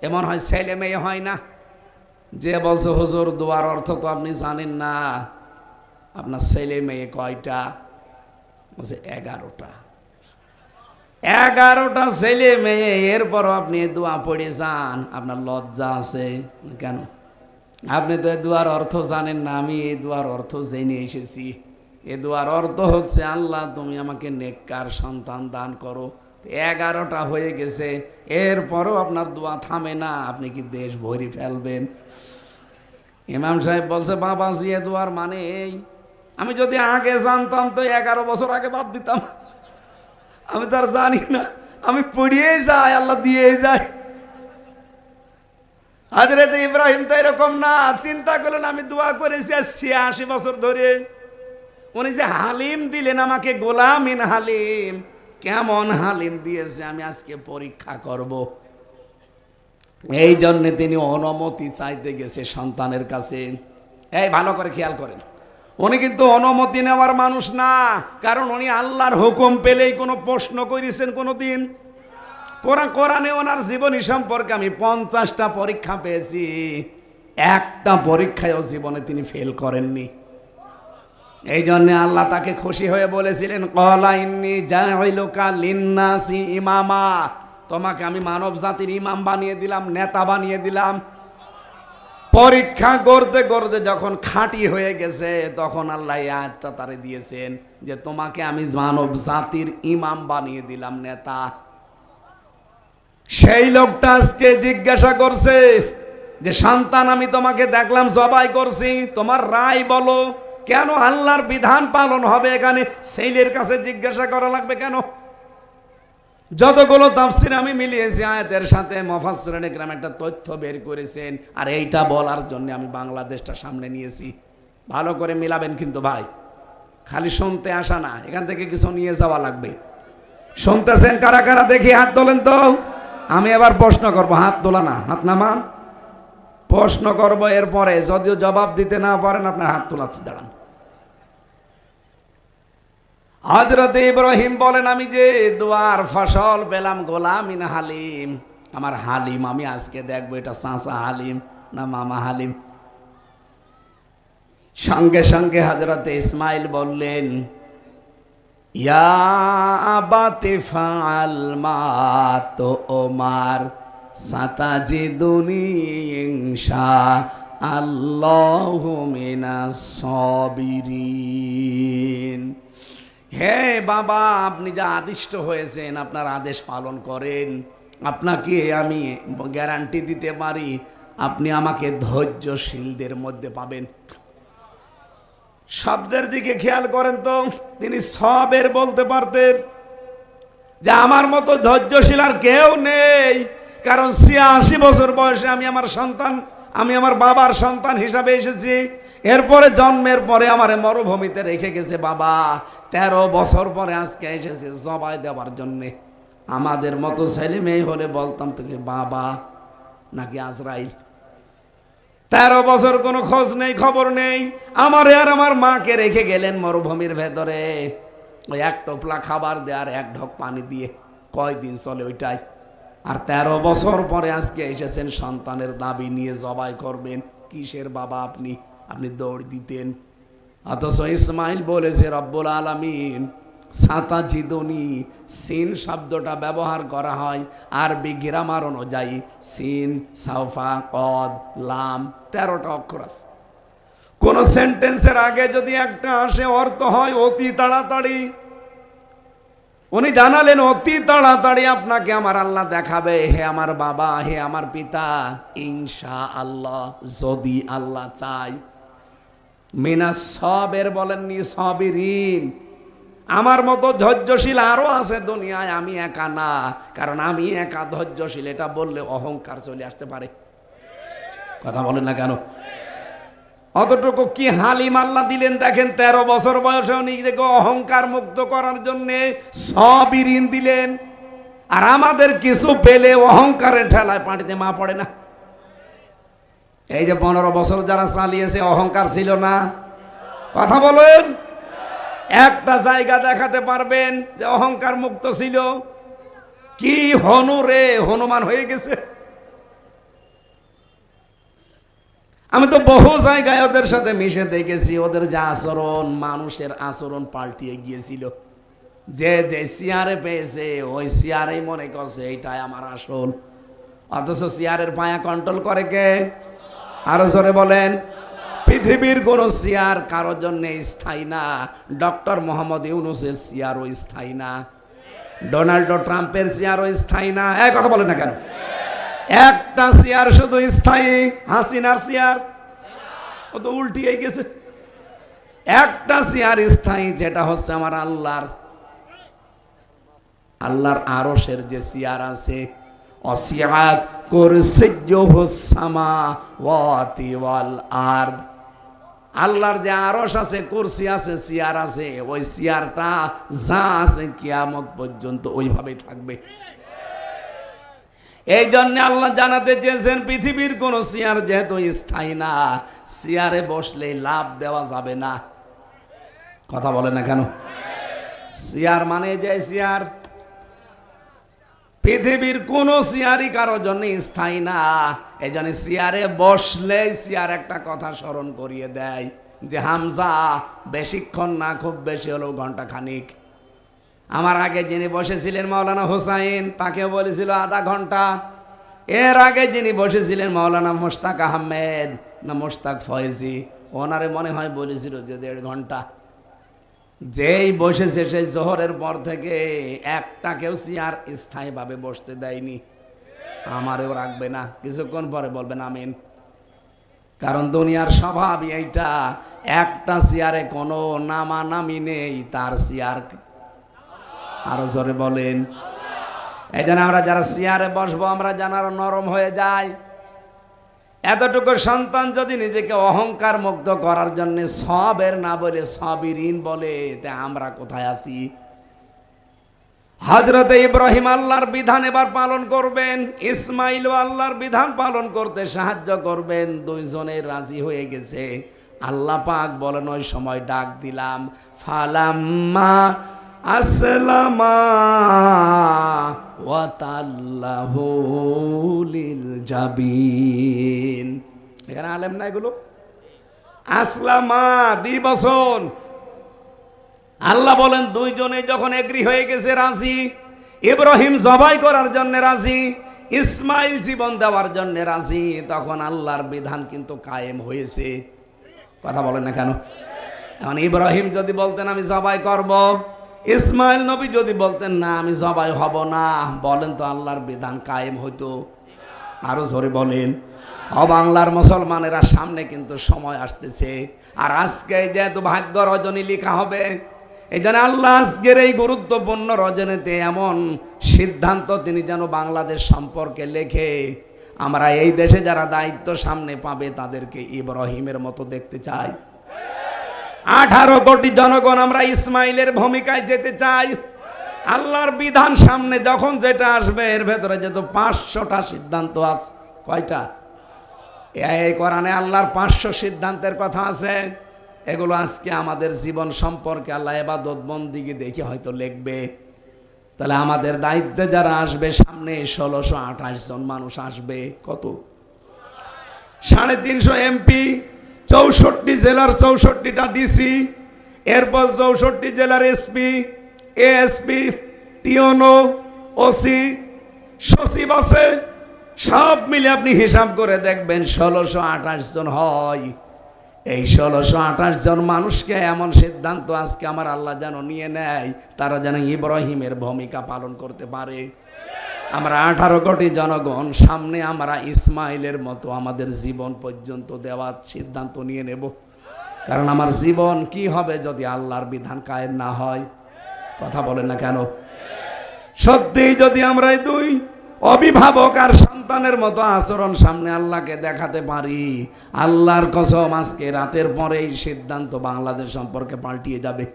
এমন হয় ছেলে মেয়ে হয় না। যে বলছে হুজুর দোয়ার অর্থ তো আপনি জানেন না, আপনার ছেলে মেয়ে কয়টা? বলছে ১১টা। ১১টা ছেলে মেয়ে, এরপরও আপনি দোয়া পড়ে যান, আপনার লজ্জা আছে কেন? আপনি তো দোয়ার অর্থ জানেন না। আমি এই দোয়ার অর্থ জেনে এসেছি। এ দোয়ার অর্থ হচ্ছে আল্লাহ তুমি আমাকে নেককার সন্তান দান করো। ১১টা হয়ে গেছে, এরপরও আপনার দোয়া থামে না, আপনি কি দেশ ভরি ফেলবেন? ইমাম সাহেব বলছে, বাবা জিয়ে দুয়ার মানে এই, আমি যদি আগে জানতাম তো 11 বছর আগে বাদ দিতাম। আমি তো আর জানি না, আমি পড়িয়েই যাই, আল্লাহ দিয়েই যায়। হযরত ইব্রাহিম তো এরকম না, চিন্তা করলেন আমি দোয়া করেছি আর 86 বছর ধরে, উনি যে হালিম দিলেন আমাকে, গোলামিন হালিম, কেমন হালিম দিয়েছে আমি আজকে পরীক্ষা করব। এই জন্য তিনি অনুমতি চাইতে গেছে সন্তানের কাছে। এই ভালো করে খেয়াল করেন, উনি কিন্তু অনুমতি নেওয়ার মানুষ না, কারণ উনি আল্লাহর হুকুম পেলেই কোনো প্রশ্ন করেছেন কোনোদিন? কোরআনে ওনার জীবনী সম্পর্কে আমি 50টা পরীক্ষা পেয়েছি, একটা পরীক্ষায়ও জীবনে তিনি ফেল করেননি। এই জন্য আল্লাহ তাকে খুশি হয়ে বলেছিলেন, ক্বালা ইন্নী জাইলুকা লিন্নাসি ইমামা, তোমাকে আমি মানব জাতির ইমাম বানিয়ে দিলাম, নেতা বানিয়ে দিলাম। পরীক্ষা করতে করতে যখন খাঁটি হয়ে গেছে, তখন আল্লাহ এই আয়াতটা তারে দিয়েছেন যে তোমাকে আমি মানব জাতির ইমাম বানিয়ে দিলাম, নেতা। সেই লোকটা আজকে জিজ্ঞাসা করছে যে সন্তান আমি তোমাকে দেখলাম জবাই করছি, তোমার রায় বলো, কেন আল্লাহর বিধান পালন হবে এখানে ছেলের কাছে জিজ্ঞাসা করা লাগবে কেন? যতগুলো তাফসীর আমি মিলিয়েছি আয়াতের সাথে, মুফাসসিরিন ইকরাম একটা তথ্য বের করেছেন, আর এইটা বলার জন্য আমি বাংলাদেশটা সামনে নিয়েছি। ভালো করে মিলাবেন কিন্তু ভাই, খালি শুনতে আসা না, এখান থেকে কিছু নিয়ে যাওয়া লাগবে। শুনতেছেন কারা কারা দেখি হাত তোলেন তো। আমি এবার প্রশ্ন করব, হাত তোলা না, হাত নামান। প্রশ্ন করব, এরপরে যদিও জবাব দিতে না পারেন আপনার হাত তোলাচ্ছে, দাঁড়ান। হযরত ইব্রাহিম বলেন, আমি যে দুয়ার ফসল পেলাম গোলামিন হালিম, আমার হালিম আমি আজকে দেখবো এটা চাচা হালিম না মামা হালিম। সঙ্গে সঙ্গে হযরত ইসমাইল বললেন, ইয়া আবাতি ফাআল মা তুমার সাতাজিদুনি ইনশাআল্লাহু মিনাস সাবিরিন। হে বাবা, আপনি যা আদিষ্ট হয়েছেন আপনার আদেশ পালন করেন, আপনাকে আমি গ্যারান্টি দিতে পারি আপনি আমাকে ধৈর্যশীলদের মধ্যে পাবেন। শব্দের দিকে খেয়াল করেন তো, তিনি সবের বলতে পারতেন যে আমার মতো ধৈর্যশীল আর কেউ নেই, কারণ 86 বছর বয়সে আমি আমার বাবার সন্তান হিসাবে এসেছি। এরপরে জন্মের পরে আমারে মরুভূমিতে রেখে গেছে বাবা, 13 বছর পরে আজকে এসেছে জবাই দেওয়ার জন্যে। আমাদের মতো ছেলে মেয়ে হলে বলতাম তোকে বাবা নাকি আজরাইল। 13 বছর কোনো খোঁজ নেই, খবর নেই। আমারে আর আমার মাকে রেখে গেলেন মরুভূমির ভেতরে, ওই এক টোপলা খাবার দেওয়ার এক ঢোক পানি দিয়ে কয়দিন চলে ওইটাই। আর 13 বছর পরে আজকে এসেছেন সন্তানের দাবি নিয়ে, জবাই করবেন। কিসের বাবা আপনি? আপনি দৌড় দিতেন। অথচ ইসমাইল বলেছে রব্বুল আলামিন সাতাজিদুনি, সিন শব্দটা ব্যবহার করা হয় আরবি গ্রামার অনুযায়ী, সিন সাউফা কদ লাম 13টা অক্ষর আছে। কোন সেন্টেন্সের আগে যদি একটা আসে অর্থ হয় অতি তাড়াতাড়ি। উনি জানালেন অতি তাড়াতাড়ি আপনাকে আমার আল্লাহ দেখাবে, হে আমার বাবা, হে আমার পিতা, ইনশাআল্লাহ, যদি আল্লাহ চাই। মিনাস সাবির বলেননি, সাবিরিন। আমার মতো ধৈর্যশীল আরো আছে দুনিয়ায়, আমি একা না। কারণ আমি একা ধৈর্যশীল এটা বললে অহংকার চলে আসতে পারে। কথা বলেন না কেন? অতটুকু কি হালিম আল্লাহ দিলেন দেখেন, 13 বছর বয়সে নিজেকে অহংকার মুক্ত করার জন্য সাবিরিন দিলেন। আর আমাদের কিছু পেলে অহংকারের ঠেলায় পাটিতে মা পড়ে না। এই যে 15 বছর যারা চালিয়েছে অহংকার ছিল না? কথা বলেন, একটা জায়গা দেখাতে পারবেন যে অহংকার মুক্ত ছিল? কি হনুরে হনুমান হয়ে গেছে। আমি তো বহু জায়গায় ওদের সাথে মিশে দেখেছি, ওদের যে আচরণ, মানুষের আচরণ পাল্টিয়ে গিয়েছিল। যে যে চেয়ারে পেয়েছে ওই চেয়ারেই মনে করছে এইটাই আমার আসল। অথচ চেয়ারের পায়া কন্ট্রোল করে কে? আরো জোরে বলেন। পৃথিবীর কোন চেয়ার কারোর জন্য স্থায়ী না। ডক্টর মোহাম্মদ ইউনূসের চেয়ারও স্থায়ী না, ডোনাল্ড ট্রাম্পের চেয়ারও স্থায়ী না। এক কথা বলেন না কেন? একটা চেয়ার শুধু স্থায়ী, হাসিনার চেয়ার। ও তো উল্টিয়ে গেছে। একটা চেয়ার স্থায়ী, যেটা হচ্ছে আমার আল্লাহর আরশের যে চেয়ার আছে, অসিয়াত কুরসিয়্যুহুস সামাওয়াতি ওয়াল আরদ, আল্লাহর যে আরশ আছে, কুরসি আছে, চেয়ার আছে, ওই চেয়ারটা যা আছে কিয়ামত পর্যন্ত ওইভাবেই থাকবে। এই জন্য আল্লাহ জানাতে চেয়েছেন পৃথিবীর কোন চেয়ার যেহেতু স্থায়ী না, চেয়ারে বসলে লাভ দেওয়া যাবে না। কথা বলে না কেন? চেয়ার মানে যে চেয়ার, পৃথিবীর কোন চেয়ারই কারোর জন্য স্থায়ী না। এই জন্য চেয়ারে বসলেই চেয়ার একটা কথা স্মরণ করিয়ে দেয় যে হামজা বেশিক্ষণ না, খুব বেশি হলেও ঘন্টা খানিক। আমার আগে যিনি বসেছিলেন মাওলানা হোসাইন, তাকেও বলেছিল আধা ঘন্টা। এর আগে যিনি বসেছিলেন মাওলানা মোশতাক আহমেদ না মোশতাক ফয়েজি, ওনারে মনে হয় বলেছিল যে 1.5 ঘন্টা। যেই বসেছে সেই জোহরের পর থেকে একটা কেউ চেয়ার স্থায়ীভাবে বসতে দেয়নি। আমারেও রাখবে না, কিছুক্ষণ পরে বলবেন আমিন। কারণ দুনিয়ার স্বভাবই এইটা, একটা চেয়ারে কোনো নামানামি নেই, তার চেয়ার। আরো জোরে বলেন। এই জন্য আমরা যারা চেয়ারে বসবো, আমরা যেন আরো নরম হয়ে যাই। এতটুকু সন্তান যদি নিজেকে অহংকার মুক্ত করার জন্য সবের না বলে সবিরিন বলে, তা আমরা কোথায় আছি? হযরত ইব্রাহিম আল্লাহর বিধান এবার পালন করবেন, ইসমাইল আল্লাহর বিধান পালন করতে সাহায্য করবেন। দুইজনে রাজি হয়ে গেছে। আল্লাহ পাক বলেন ওই সময় ডাক দিলাম, ফালাম্মা আসলামা ওয়া তাল্লাহু লিল জাবিন। এখানে আলেম না এগুলো? আসলামা দিবসন। আল্লাহ বলেন দুইজনে যখন এগ্রি হয়ে গেছে, রাজি, ইব্রাহিম জবাই করার জন্য রাজি, ইসমাইল জীবন দেওয়ার জন্য রাজি, তখন আল্লাহর বিধান কিন্তু কায়েম হয়েছে। কথা বলেন না কেন? এখন ইব্রাহিম যদি বলতেন আমি জবাই করব, ইসমাইল নবী যদি বলতেন না আমি জবাই হব না, বলেন তো আল্লাহর বিধান কায়েম হইতো? আরো জোরে বলেন। বাংলার মুসলমানেরা, সামনে কিন্তু সময় আসতেছে, আর আজকে যেহেতু ভাগ্য রজনী লেখা হবে, এই জন্য আল্লাহ আজকের এই গুরুত্বপূর্ণ রজনীতে এমন সিদ্ধান্ত তিনি যেন বাংলাদেশ সম্পর্কে লেখে, আমরা এই দেশে যারা দায়িত্ব সামনে পাবে তাদেরকে ইব্রাহিমের মতো দেখতে চাই। 18 কোটি জনগণ আমরা ইসমাইলের ভূমিকায় যেতে চাই। আল্লাহর বিধান সামনে যখন যেটা আসবে, এর ভেতরে যেহেতু 500টা সিদ্ধান্ত আছে। কয়টা? এই কোরআনে আল্লাহর 500 সিদ্ধান্তের কথা আছে। এগুলো আজকে আমাদের জীবন সম্পর্কে আল্লাহ ইবাদত বন্দেগী দেখে হয়তো লিখবে। তাহলে আমাদের দায়িত্বে যারা আসবে সামনে 1628 জন মানুষ আসবে। কত? 350 এমপি, 64 জেলার 64টা ডিসি, এরপর 64 জেলার এসপি, এএসপি, টিওনো, ওসি, সচিব আছে। সব মিলে আপনি হিসাব করে দেখবেন 1628 জন হয়। এই 1628 জন মানুষকে এমন সিদ্ধান্ত আজকে আমার আল্লাহ যেন নিয়ে নেয়, তারা যেন ইব্রাহিমের ভূমিকা পালন করতে পারে। আমরা 18 কোটি জনগণ সামনে আমরা ইসমাইলের মতো আমাদের জীবন পর্যন্ত দেওয়ার সিদ্ধান্ত নিয়ে নেব। কারণ আমার জীবন কি হবে যদি আল্লাহর বিধান কায়েম না হয়? কথা বলেন না কেন? সত্যি যদি আমরা এই দুই অভিভাবক আর সন্তানের মতো আচরণ সামনে আল্লাহকে দেখাতে পারি, আল্লাহর কসম আজকে রাতের পরে এই সিদ্ধান্ত বাংলাদেশ সম্পর্কে পাল্টিয়ে যাবে।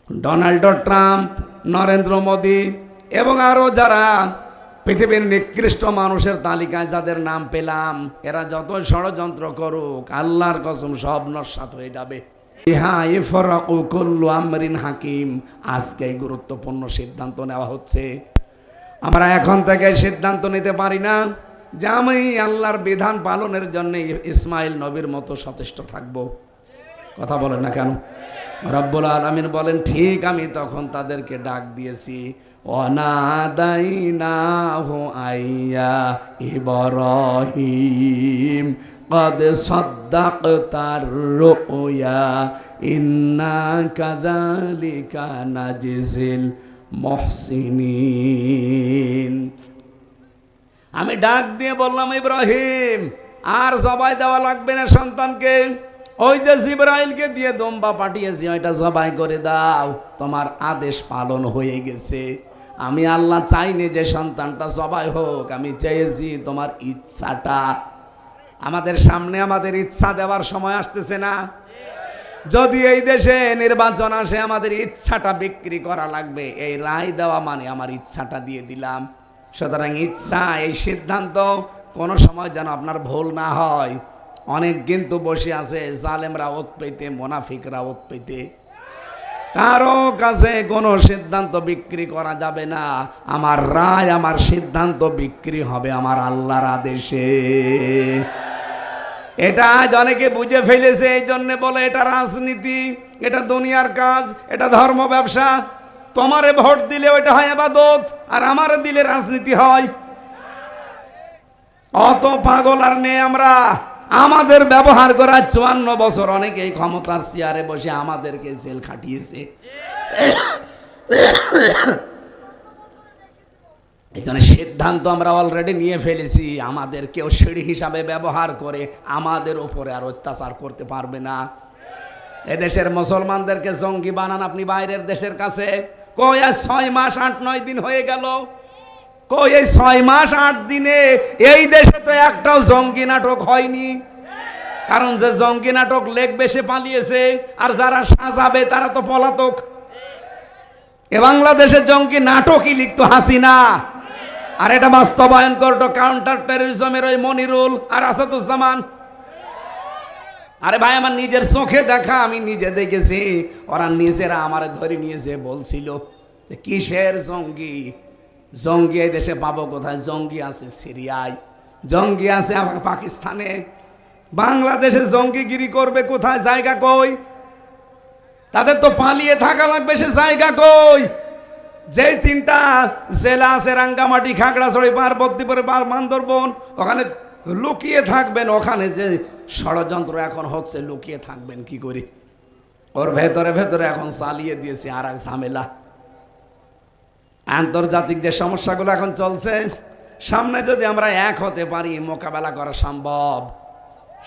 ডোনাল্ড ট্রাম্প, নরেন্দ্র মোদী এবং আরো যারা পৃথিবীর নিকৃষ্ট মানুষের তালিকায় যাদের নাম পেলাম, এরা যত ষড়যন্ত্র করুক, আল্লাহর কসম সব নস্যাৎ হয়ে যাবে। আমরিন হাকিম, আজকে গুরুত্বপূর্ণ সিদ্ধান্ত নেওয়া হচ্ছে। আমরা এখন থেকে সিদ্ধান্ত নিতে পারি না যে আমি আল্লাহর বিধান পালনের জন্য ইসমাইল নবীর মতো সচেষ্ট থাকব। কথা বলেন না কেন? রব্বুল আলামিন বলেন ঠিক আমি তখন তাদেরকে ডাক দিয়েছি, ওয়ানাদাইনাহু আইয়া ইব্রাহিম قد صدقت الرؤيا إنا كذلك نجزي المحسنين। আমি ডাক দিয়ে বললাম ইব্রাহিম আর জবাই দেওয়া লাগবে না সন্তানকে। ওই যে জিবরাইলকে দিয়ে দম্বা পাঠিয়েছি, ওইটা জবাই করে দাও, তোমার আদেশ পালন হয়ে গেছে। আমি আল্লাহ চাইনি যে সন্তানটা জবাই হোক, আমি চেয়েছি তোমার ইচ্ছাটা। আমাদের সামনে আমাদের ইচ্ছা দেওয়ার সময় আসতেছে না? যদি এই দেশে নির্বাচন আসে, আমাদের ইচ্ছাটা বিক্রি করা লাগবে। এই রায় দেওয়া মানে আমার ইচ্ছাটা দিয়ে দিলাম। সুতরাং ইচ্ছা, এই সিদ্ধান্ত কোনো সময় যেন আপনার ভুল না হয়। অনেক কিন্তু বসে আছে জালেমরা ওত পেতে, মোনাফিকরা ওত পেতে। কারো কাছে কোনো সিদ্ধান্ত বিক্রি করা যাবে না। আমার রায়, আমার সিদ্ধান্ত বিক্রি হবে আমার আল্লাহর আদেশে। এটা আজ অনেকে বুঝে ফেলেছে, এই জন্য বলে এটা রাজনীতি, এটা দুনিয়ার কাজ, এটা ধর্ম ব্যবসা। তোমারে ভোট দিলে ওইটা হয় ইবাদত, আর আমারে দিলে রাজনীতি হয়। অত পাগল আর নেই আমরা। আমাদের ব্যবহার করা 54 বছর অনেকেই ক্ষমতার চেয়ারে বসে আমাদেরকে জেল খাটিয়েছে। এখানে সিদ্ধান্ত আমরা অলরেডি নিয়ে ফেলেছি। আমাদের কেউ সিঁড়ি হিসাবে ব্যবহার করে আমাদের উপরে আর অত্যাচার করতে পারবে না। এদেশের মুসলমানদেরকে জঙ্গি বানান আপনি বাইরের দেশের কাছে। কই আজ 6 মাস 8-9 দিন হয়ে গেল। কই এই 6 মাস 8 দিনে এই দেশে তো একটাও জঙ্গি নাটক হয়নি। কারণ যে জঙ্গি নাটক লিখবে সে পালিয়েছে, আর যারা সাজাবে তারা তো পলাতক। এ বাংলাদেশের জঙ্গি নাটকই লিখতো হাসিনা, আর এটা বাস্তবায়ন করতো কাউন্টার টেররিজমের ওই মনিরুল আর আসাদুজ্জামান। আরে ভাই, আমার নিজের চোখে দেখা, আমি নিজে দেখেছি। ওরা নিজেরা আমারে ধরে নিয়েছে, বলছিল যে কিসের জঙ্গি? জঙ্গি এই দেশে পাবো কোথায়? জঙ্গি আছে সিরিয়ায়, জঙ্গি আছে পাকিস্তানে। বাংলাদেশে জঙ্গিগিরি করবে কোথায়? জায়গা কই? তাদের তো পালিয়ে থাকা লাগবে, সে জায়গা কই? যে 3টা জেলা আছে, রাঙ্গামাটি, খাগড়াছড়ি, পার্বতীপুর, বান্দরবন, ওখানে লুকিয়ে থাকবেন। ওখানে যে ষড়যন্ত্র এখন হচ্ছে, লুকিয়ে থাকবেন কি করে? ওর ভেতরে ভেতরে এখন চালিয়ে দিয়েছে আর এক ঝামেলা। আন্তর্জাতিক যে সমস্যাগুলো এখন চলছে, সামনে যদি আমরা এক হতে পারি, মোকাবেলা করা সম্ভব।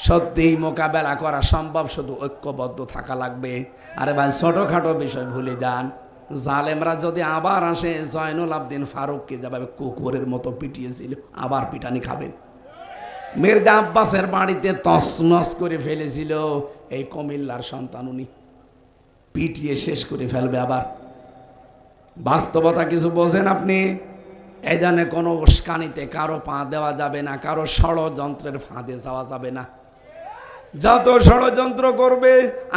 সত্যিই মোকাবেলা করা সম্ভব, শুধু ঐক্যবদ্ধ থাকা লাগবে। আরে ভাই, ছোটখাটো বিষয় ভুলে যান। জালেমরা যদি আবার আসে, জয়নুল আবদিন ফারুককে যেভাবে কুকুরের মতো পিটিয়েছিল, আবার পিটানি খাবেন। মির্জা আব্বাসের বাড়িতে তছনছ করে ফেলেছিল এই কুমিল্লার সন্তান, উনি পিটিয়ে শেষ করে ফেলবে আবার। বাস্তবতা কিছু বোঝেন আপনি? এই জন্য কোনো উস্কানিতে কারো পা দেওয়া যাবে না, কারো ষড়যন্ত্রের ফাঁদে যাওয়া যাবে না। যত ষড়যন্ত্র করবে,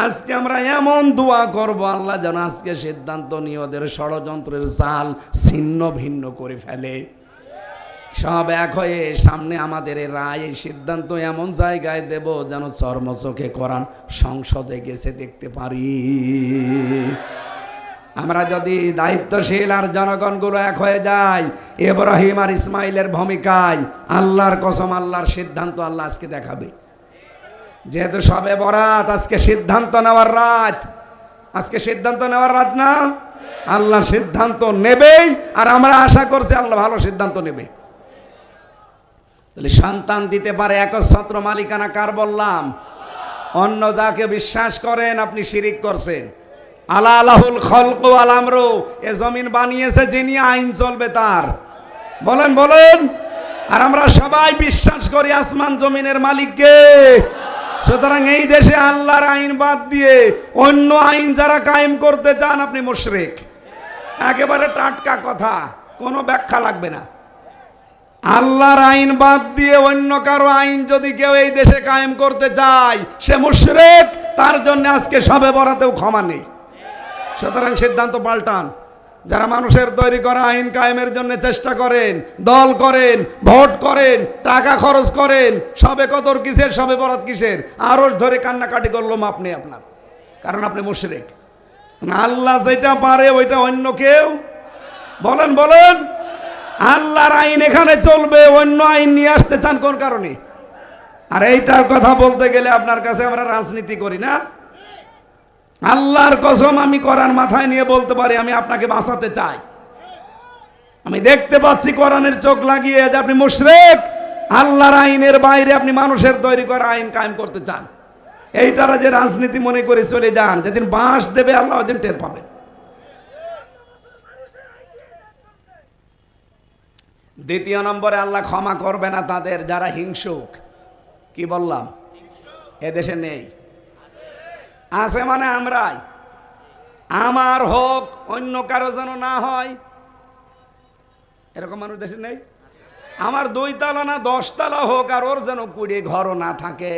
আজকে আমরা এমন দোয়া করব, আল্লাহ যেন আজকে সিদ্ধান্ত নিয়ে ওদের ষড়যন্ত্রের জাল ছিন্ন ভিন্ন করে ফেলে। সব এক হয়ে সামনে আমাদের এই রায়, এই সিদ্ধান্ত এমন জায়গায় দেব যেন চর্মচোখে কোরআন সংসদে গেছে দেখতে পারি। আমরা যদি দায়িত্বশীল আর জনগণগুলো এক হয়ে যায়, ইব্রাহিম আর ইসমাইলের ভূমিকায়, আল্লাহর কসম, আল্লাহর সিদ্ধান্ত আল্লাহ আজকে দেখাবে। যেহেতু সবে বরাত, আজকে সিদ্ধান্ত নেওয়ার রাত। আজকে সিদ্ধান্ত নেওয়ার রাত না? আল্লাহ সিদ্ধান্ত নেবেই, আর আমরা আশা করছি আল্লাহ ভালো সিদ্ধান্ত নেবে। তাহলে সন্তান দিতে পারে একচ্ছত্র মালিকানা কার বললাম? অন্য যাকে বিশ্বাস করেন আপনি শিরিক করছেন। আলা আলাহুল খলক ওয়াল আমরু, এ জমিন বানিয়েছে যিনি, আইন চলবে তার। বলেন বলেন। আর আমরা সবাই বিশ্বাস করি আসমান জমিনের মালিককে। সুতরাং এই দেশে আল্লাহর আইন বাদ দিয়ে অন্য আইন যারা কায়েম করতে চান, আপনি মুশরিক। একেবারে টাটকা কথা, কোনো ব্যাখ্যা লাগবে না। আল্লাহর আইন বাদ দিয়ে অন্য কারো আইন যদি কেউ এই দেশে কায়েম করতে চায়, সে মুশরিক। তার জন্য আজকে সবে বরাতেও ক্ষমা নেই। সুতরাং সিদ্ধান্ত পাল্টান। যারা মানুষের তৈরি করা আইন কায়েমের জন্য চেষ্টা করেন, দল করেন, ভোট করেন, টাকা খরচ করেন, সবে কদর কিসের, সবে বরাত কিসের, আরো ধরে কান্নাকাটি করলো মাপ নেই আপনার, কারণ আপনি মুশরিক। আল্লাহ যেটা পারে ওইটা অন্য কেউ। বলেন বলেন। আল্লাহর আইন এখানে চলবে, অন্য আইন নিয়ে আসতে চান কোন কারণে? আর এইটার কথা বলতে গেলে আপনার কাছে আমরা রাজনীতি করি না। আল্লাহর কসম, আমি কোরআন মাথায় নিয়ে বলতে পারি, আমি আপনাকে বাঁচাতে চাই। আমি দেখতে পাচ্ছি কোরআনের চোখ লাগিয়ে যে আপনি মুশরিক, আল্লাহর আইনের বাইরে আপনি মানুষের তৈরি করা আইন কায়েম করতে চান, এইটারা যে রাজনীতি মনে করে চলে যান, যেদিন বাঁশ দেবে আল্লাহ ওদিন টের পাবেন। দ্বিতীয় নম্বরে আল্লাহ ক্ষমা করবে না তাদের যারা হিংসুক। কি বললাম? এদেশে নেই, আছে মানে আমরাই। আমার হোক, অন্য কারো যেন না হয়, এরকম মানুষ দেশে নেই। আমার 2 তলা না 10 তলা হোক, আর ওর যেন 20 ঘরও না থাকে।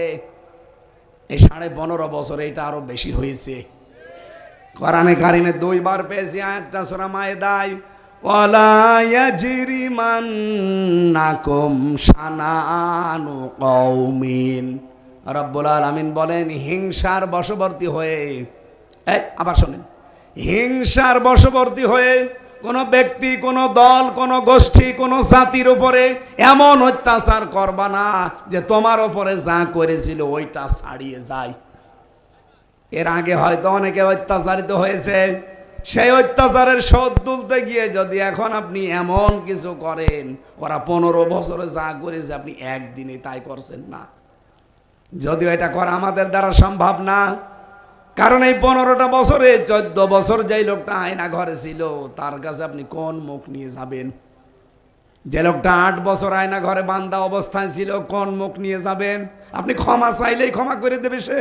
এই 15.5 বছরে এটা আরো বেশি হয়েছে। কোরআনে কারিমে 2 বার পেয়েছি আয়াতটা সূরা মায়েদায়, ওয়ালা ইয়াজরিমান্নাকুম শানানু কওমিন। রব্বুল আলামিন বলেন, হিংসার বশবর্তী হয়ে, আবার শোনেন, হিংসার বশবর্তী হয়ে কোন ব্যক্তি, কোন দল, কোন গোষ্ঠী, কোন জাতির উপরে এমন অত্যাচার করবা না যে তোমার উপরে যা করেছিল ওইটা ছাড়িয়ে যায়। এর আগে হয়তো অনেকে অত্যাচারিত হয়েছে, সেই অত্যাচারের শোধ তুলতে গিয়ে যদি এখন আপনি এমন কিছু করেন, ওরা 15 বছরে যা করেছে আপনি একদিনে তাই করছেন না। যদিও এটা করা আমাদের দ্বারা সম্ভব না, কারণ এই 15টা বছরে 14 বছর যেই লোকটা আয়না ঘরে ছিল তার কাছে আপনি কোন মুখ নিয়ে যাবেন? যে লোকটা 8 বছর আয়না ঘরে বান্দা অবস্থায় ছিল কোন মুখ নিয়ে যাবেন? আপনি ক্ষমা চাইলেই ক্ষমা করে দেবে সে?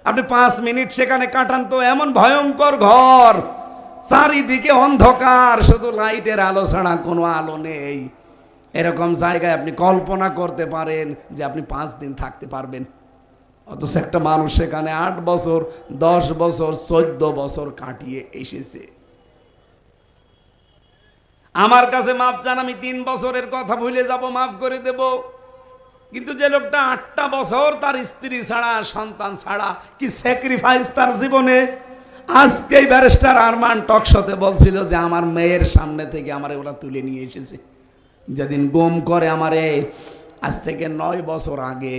আপনি 5 মিনিট সেখানে কাটান তো, এমন ভয়ঙ্কর ঘর, চারিদিকে অন্ধকার, শুধু লাইটের আলো ছাড়া কোনো আলো নেই। এরকম জায়গায় আপনি কল্পনা করতে পারেন যে আপনি 5 দিন থাকতে পারবেন? অথচ একটা মানুষ সেখানে 8 বছর, 10 বছর, 14 বছর কাটিয়ে এসেছে। আমার কাছে মাপ চান, আমি 3 বছরের কথা ভুলে যাব, মাফ করে দেব। কিন্তু যে লোকটা 8টা বছর তার স্ত্রী ছাড়া, সন্তান ছাড়া, কি স্যাক্রিফাইস তার জীবনে। আজকেই ব্যারিস্টার আরমান টকশোতে বলছিল যে আমার মেয়ের সামনে থেকে আমারে ওরা তুলে নিয়ে এসেছে। যেদিন গুম করে আমারে, আজ থেকে 9 বছর আগে,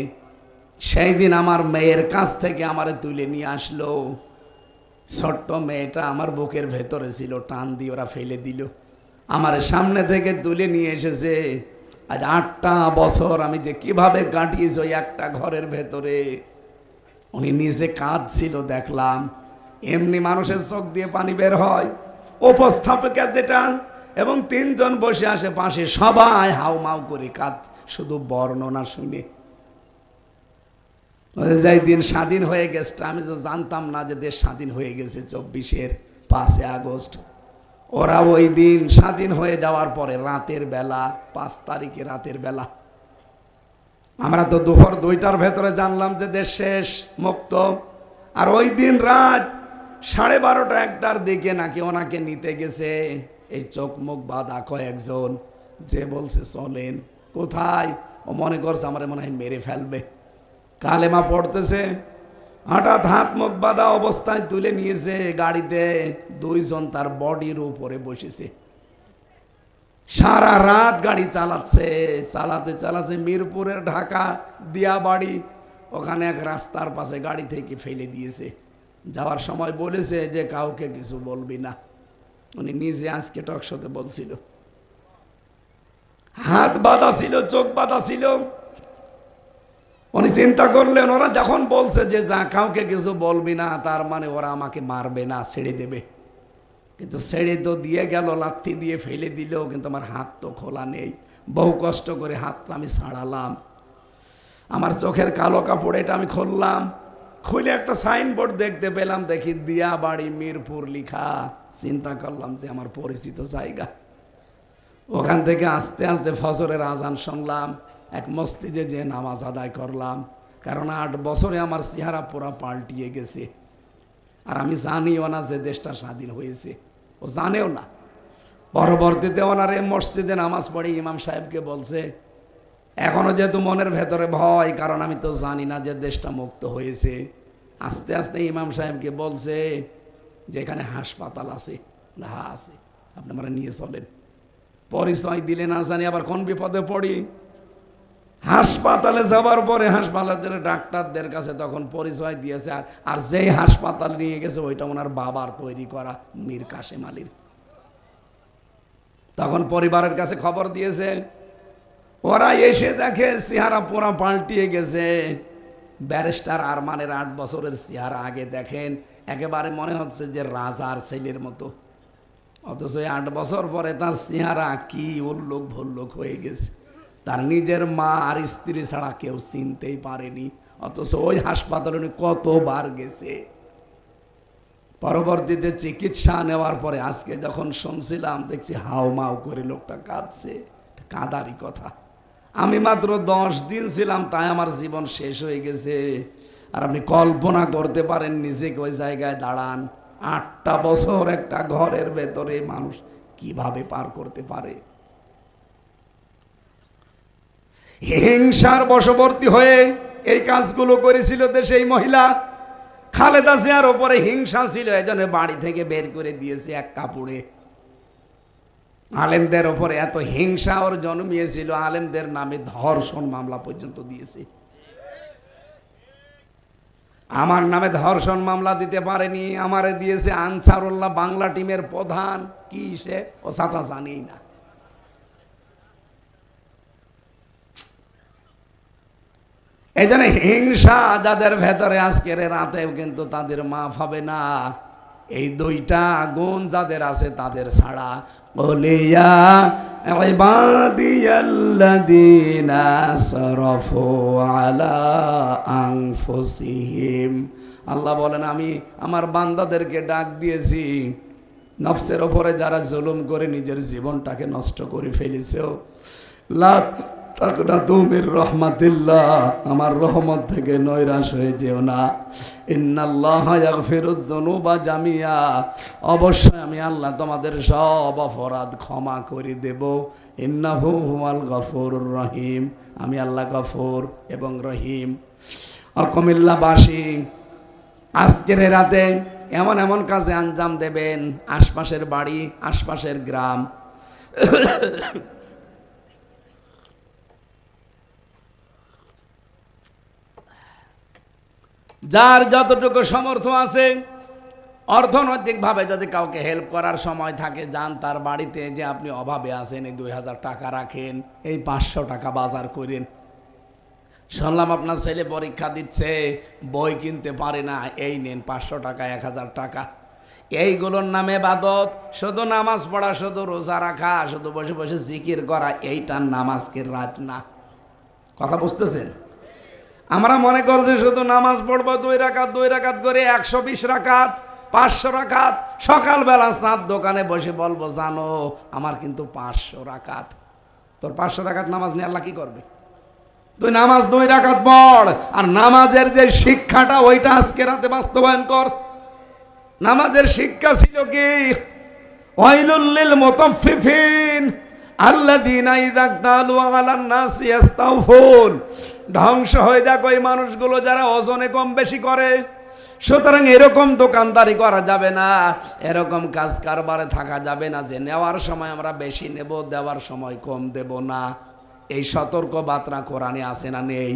সেই দিন আমার মেয়ের কাছ থেকে আমারে তুলে নিয়ে আসলো। ছোট্ট মেয়েটা আমার বুকের ভেতরে ছিল, টান দিয়ে ওরা ফেলে দিল। আমার সামনে থেকে তুলে নিয়ে এসেছে। আজ 8টা বছর আমি যে কিভাবে কাটিয়েছি ওই একটা ঘরের ভেতরে। উনি নিজে কাঁদছিল দেখলাম, এমনি মানুষের চোখ দিয়ে পানি বের হয়। উপস্থাপিকা যেটা এবং 3 জন বসে আসে পাশে, সবাই হাউমাউ করে কাঁদ, শুধু বর্ণনা শুনে। যাই দিন স্বাধীন হয়ে গেছে, আমি তো জানতাম না যে দেশ স্বাধীন হয়ে গেছে 24-এর 5 আগস্ট। ওরা ওই দিন স্বাধীন হয়ে যাওয়ার পরে রাতের বেলা, 5 তারিখে রাতের বেলা, আমরা তো দুপুর 2টার ভেতরে জানলাম যে দেশ শেষ, মুক্ত। আর ওই দিন রাত 12:30 1টার দিকে নাকি ওনাকে নিতে গেছে এই চোখ মুখ বাঁধা কয়েকজন, যে বলছে চলেন। কোথায়? ও মনে করছে আমার মনে হয় মেরে ফেলবে। কালেমা পড়তেছে, হঠাৎ হাত মুখ বাঁধা অবস্থায় তুলে নিয়েছে গাড়িতে। 2 জন তার বডির উপরে বসেছে। সারা রাত গাড়ি চালাচ্ছে, চালাতে চালাচ্ছে মিরপুরের ঢাকা দিয়াবাড়ি, ওখানে এক রাস্তার পাশে গাড়ি থেকে ফেলে দিয়েছে। যাওয়ার সময় বলেছে যে কাউকে কিছু বলবি না। উনি নিজে আজকে টকশোতে বলছিল, হাত বাঁধা ছিল, চোখ বাঁধা ছিল। উনি চিন্তা করলেন, ওরা যখন বলছে যে যা কাউকে কিছু বলবি না, তার মানে ওরা আমাকে মারবে না, ছেড়ে দেবে। কিন্তু ছেড়ে তো দিয়ে গেল, লাথি দিয়ে ফেলে দিল, কিন্তু আমার হাত তো খোলা নেই। বহু কষ্ট করে হাতটা আমি ছাড়ালাম। আমার চোখের কালো কাপড় এটা আমি খুললাম, খুলে একটা সাইনবোর্ড দেখতে পেলাম, দেখি দিয়াবাড়ি মিরপুর লিখা। চিন্তা করলাম যে আমার পরিচিত জায়গা। ওখান থেকে আস্তে আস্তে ফজরের আজান শুনলাম, এক মসজিদে যে নামাজ আদায় করলাম। কারণ 8 বছরে আমার চেহারা পুরা পাল্টিয়ে গেছে। আর আমি জানিও না যে দেশটা স্বাধীন হয়েছে, ও জানেও না। পরবর্তীতে ওনার এই মসজিদে নামাজ পড়ে ইমাম সাহেবকে বলছে, এখনো যেহেতু মনের ভেতরে ভয়, কারণ আমি তো জানি না যে দেশটা মুক্ত হয়েছে। আস্তে আস্তে ইমাম সাহেবকে বলছে যে এখানে হাসপাতাল আছে। হ্যাঁ আছে, আপনি আমরা নিয়ে চলেন। পরিচয় দিলে না জানি আবার কোন বিপদে পড়ি। হাসপাতালে যাবার পরে হাসপাতালের ডাক্তারদের কাছে তখন পরিচয় দিয়েছে, আর যেই হাসপাতাল নিয়ে গেছে ওইটা ওনার বাবার তৈরি করা, মীর কাসেম আলীর। তখন পরিবারের কাছে খবর দিয়েছে, ওরা এসে দেখে চেহারা পুরা পাল্টিয়ে গেছে। ব্যারিস্টার আরমানের 8 বছরের চেহারা আগে দেখেন, একেবারে মনে হচ্ছে যে রাজার ছেলের মতো, অথচ 8 বছর পরে তার চেহারা কি উল্লোক ভল্লোক হয়ে গেছে। তার নিজের মা আর স্ত্রী ছাড়া কেউ চিনতেই পারেনি, অথচ ওই হাসপাতালে কতবার গেছে। পরবর্তীতে চিকিৎসা নেওয়ার পরে আজকে যখন শুনছিলাম, দেখছি হাউমাউ করে লোকটা কাঁদছে। কাঁদারই কথা। আমি মাত্র 10 দিন ছিলাম, তাই আমার জীবন শেষ হয়ে গেছে। আর আপনি কল্পনা করতে পারেন নিজেকে ওই জায়গায় দাঁড়ান, 8টা বছর একটা ঘরের ভেতরে মানুষ কিভাবে পার করতে পারে। হিংসার বশবর্তী হয়ে এই কাজগুলো করেছিল দেশে এই মহিলা। খালেদা জিয়ার ওপরে হিংসা ছিল, এজন্য বাড়ি থেকে বের করে দিয়েছে এক কাপড়ে। আলেমদের ওপরে এত হিংসা ওর জন্মিয়েছিল, আলেমদের নামে ধর্ষণ মামলা পর্যন্ত দিয়েছে। আমার নামে ধর্ষণ মামলা দিতে পারেনি, আমারে দিয়েছে আনসারুল্লাহ বাংলা টিমের প্রধান। কি সে ও সাটা জানি না। এই জন্য হিংসা যাদের ভেতরে আজকের রাতেও কিন্তু তাদের মাফ হবে না। এই 2টা গুণ যাদের আছে তাদের ছাড়া। বলিয়া ইবাদিয়াল্লাযীনা আসরাফু আলা আনফুসিহিম, আল্লাহ বলেন আমি আমার বান্দাদেরকে ডাক দিয়েছি, নফসের ওপরে যারা জুলুম করে নিজের জীবনটাকে নষ্ট করে ফেলেছে, লা তাকনাতু মির রাহমাতিল্লাহ, আমার রহমত থেকে নৈরাশ হয়ে যেও না। ইন্নাল্লাহা ইয়াগফিরুয যুনুবা জামিয়া, অবশ্যই আমি আল্লাহ তোমাদের সব অপরাধ ক্ষমা করে দেব। ইন্নাহু হুয়াল গফুরুর রহিম, আমি আল্লাহ গফুর এবং রহিম। কুমিল্লাবাসী আজকের রাতে এমন এমন কাজে আঞ্জাম দেবেন, আশপাশের বাড়ি, আশপাশের গ্রাম, যার যতটুকু সামর্থ্য আছে, অর্থনৈতিকভাবে যদি কাউকে হেল্প করার সময় থাকে, যান তার বাড়িতে, যে আপনি অভাবে আছেন, এই 2000 টাকা রাখেন, এই 500 টাকা বাজার করেন। শুনলাম আপনার ছেলে পরীক্ষা দিচ্ছে, বই কিনতে পারে না, এই নেন 500 টাকা, 1000 টাকা। এইগুলোর নামে ইবাদত, শুধু নামাজ পড়া, শুধু রোজা রাখা, শুধু বসে বসে জিকির করা, এইটার নামাজকে রাত না। কথা বুঝতেছেন? আমরা মনে করছি শুধু নামাজ পড়বো 2 রাকাত 2 রাকাত করে, 120 রাকাত, 500 রাকাত। সকালবেলা চাঁদ দোকানে বসে বলবো, জানো আমার কিন্তু 500 রাকাত। তোর 500 রাকাত নামাজ নিয়ে আল্লাহ কি করবে? তুই নামাজ 2 রাকাত পড়, আর নামাজের যে শিক্ষাটা ওইটা আজকে রাতে বাস্তবায়ন কর। নামাজের শিক্ষা ছিল কি? ওয়াইলুল লিল মুতাফফিফিন আল্লাযীনা ইযা ক্তালু আলান নাসি ইস্তাওফুন, ধ্বংস হয়ে যাক ওই মানুষগুলো যারা ওজনে কম বেশি করে। সুতরাং এরকম দোকানদারি করা যাবে না, এরকম কাজ কারবারে থাকা যাবে না যে নেওয়ার সময় আমরা বেশি নেব, দেওয়ার সময় কম দেব না। এই সতর্ক বার্তা কোরআনে আছে না নেই?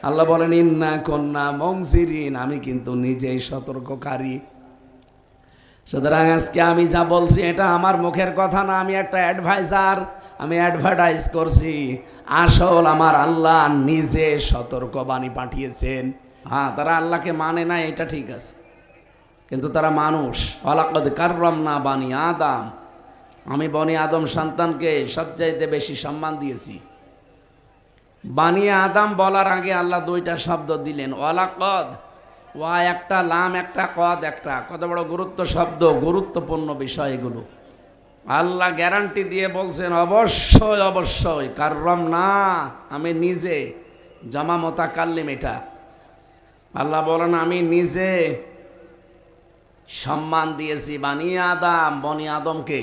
আল্লাহ বলেন ইন্না কুন্না মুনজিরিন, আমি কিন্তু নিজেই সতর্ককারী। সুতরাং আজকে আমি যা বলছি এটা আমার মুখের কথা না, আমি একটা অ্যাডভাইজার, আমি অ্যাডভার্টাইজ করছি। আসল আমার আল্লাহ নিজে সতর্কবাণী পাঠিয়েছেন। হ্যাঁ, তারা আল্লাহকে মানে না, এটা ঠিক আছে, কিন্তু তারা মানুষ। ওয়ালাকাদ কাররামনা বানি আদম, আমি বনি আদম সন্তানকে সবচাইতে বেশি সম্মান দিয়েছি। বানি আদম বলার আগে আল্লাহ 2টা শব্দ দিলেন, ওয়ালাকাদ, ওয়া একটা, লাম একটা, কদ একটা। কত বড় গুরুত্ব শব্দ, গুরুত্বপূর্ণ বিষয় এগুলো। আল্লাহ গ্যারান্টি দিয়ে বলছেন অবশ্যই অবশ্যই, কাররাম না, আমি নিজে, জামা মুতাকাল্লিম এটা। আল্লাহ বলেন আমি নিজে সম্মান দিয়েছি বানি আদম, বনি আদমকে।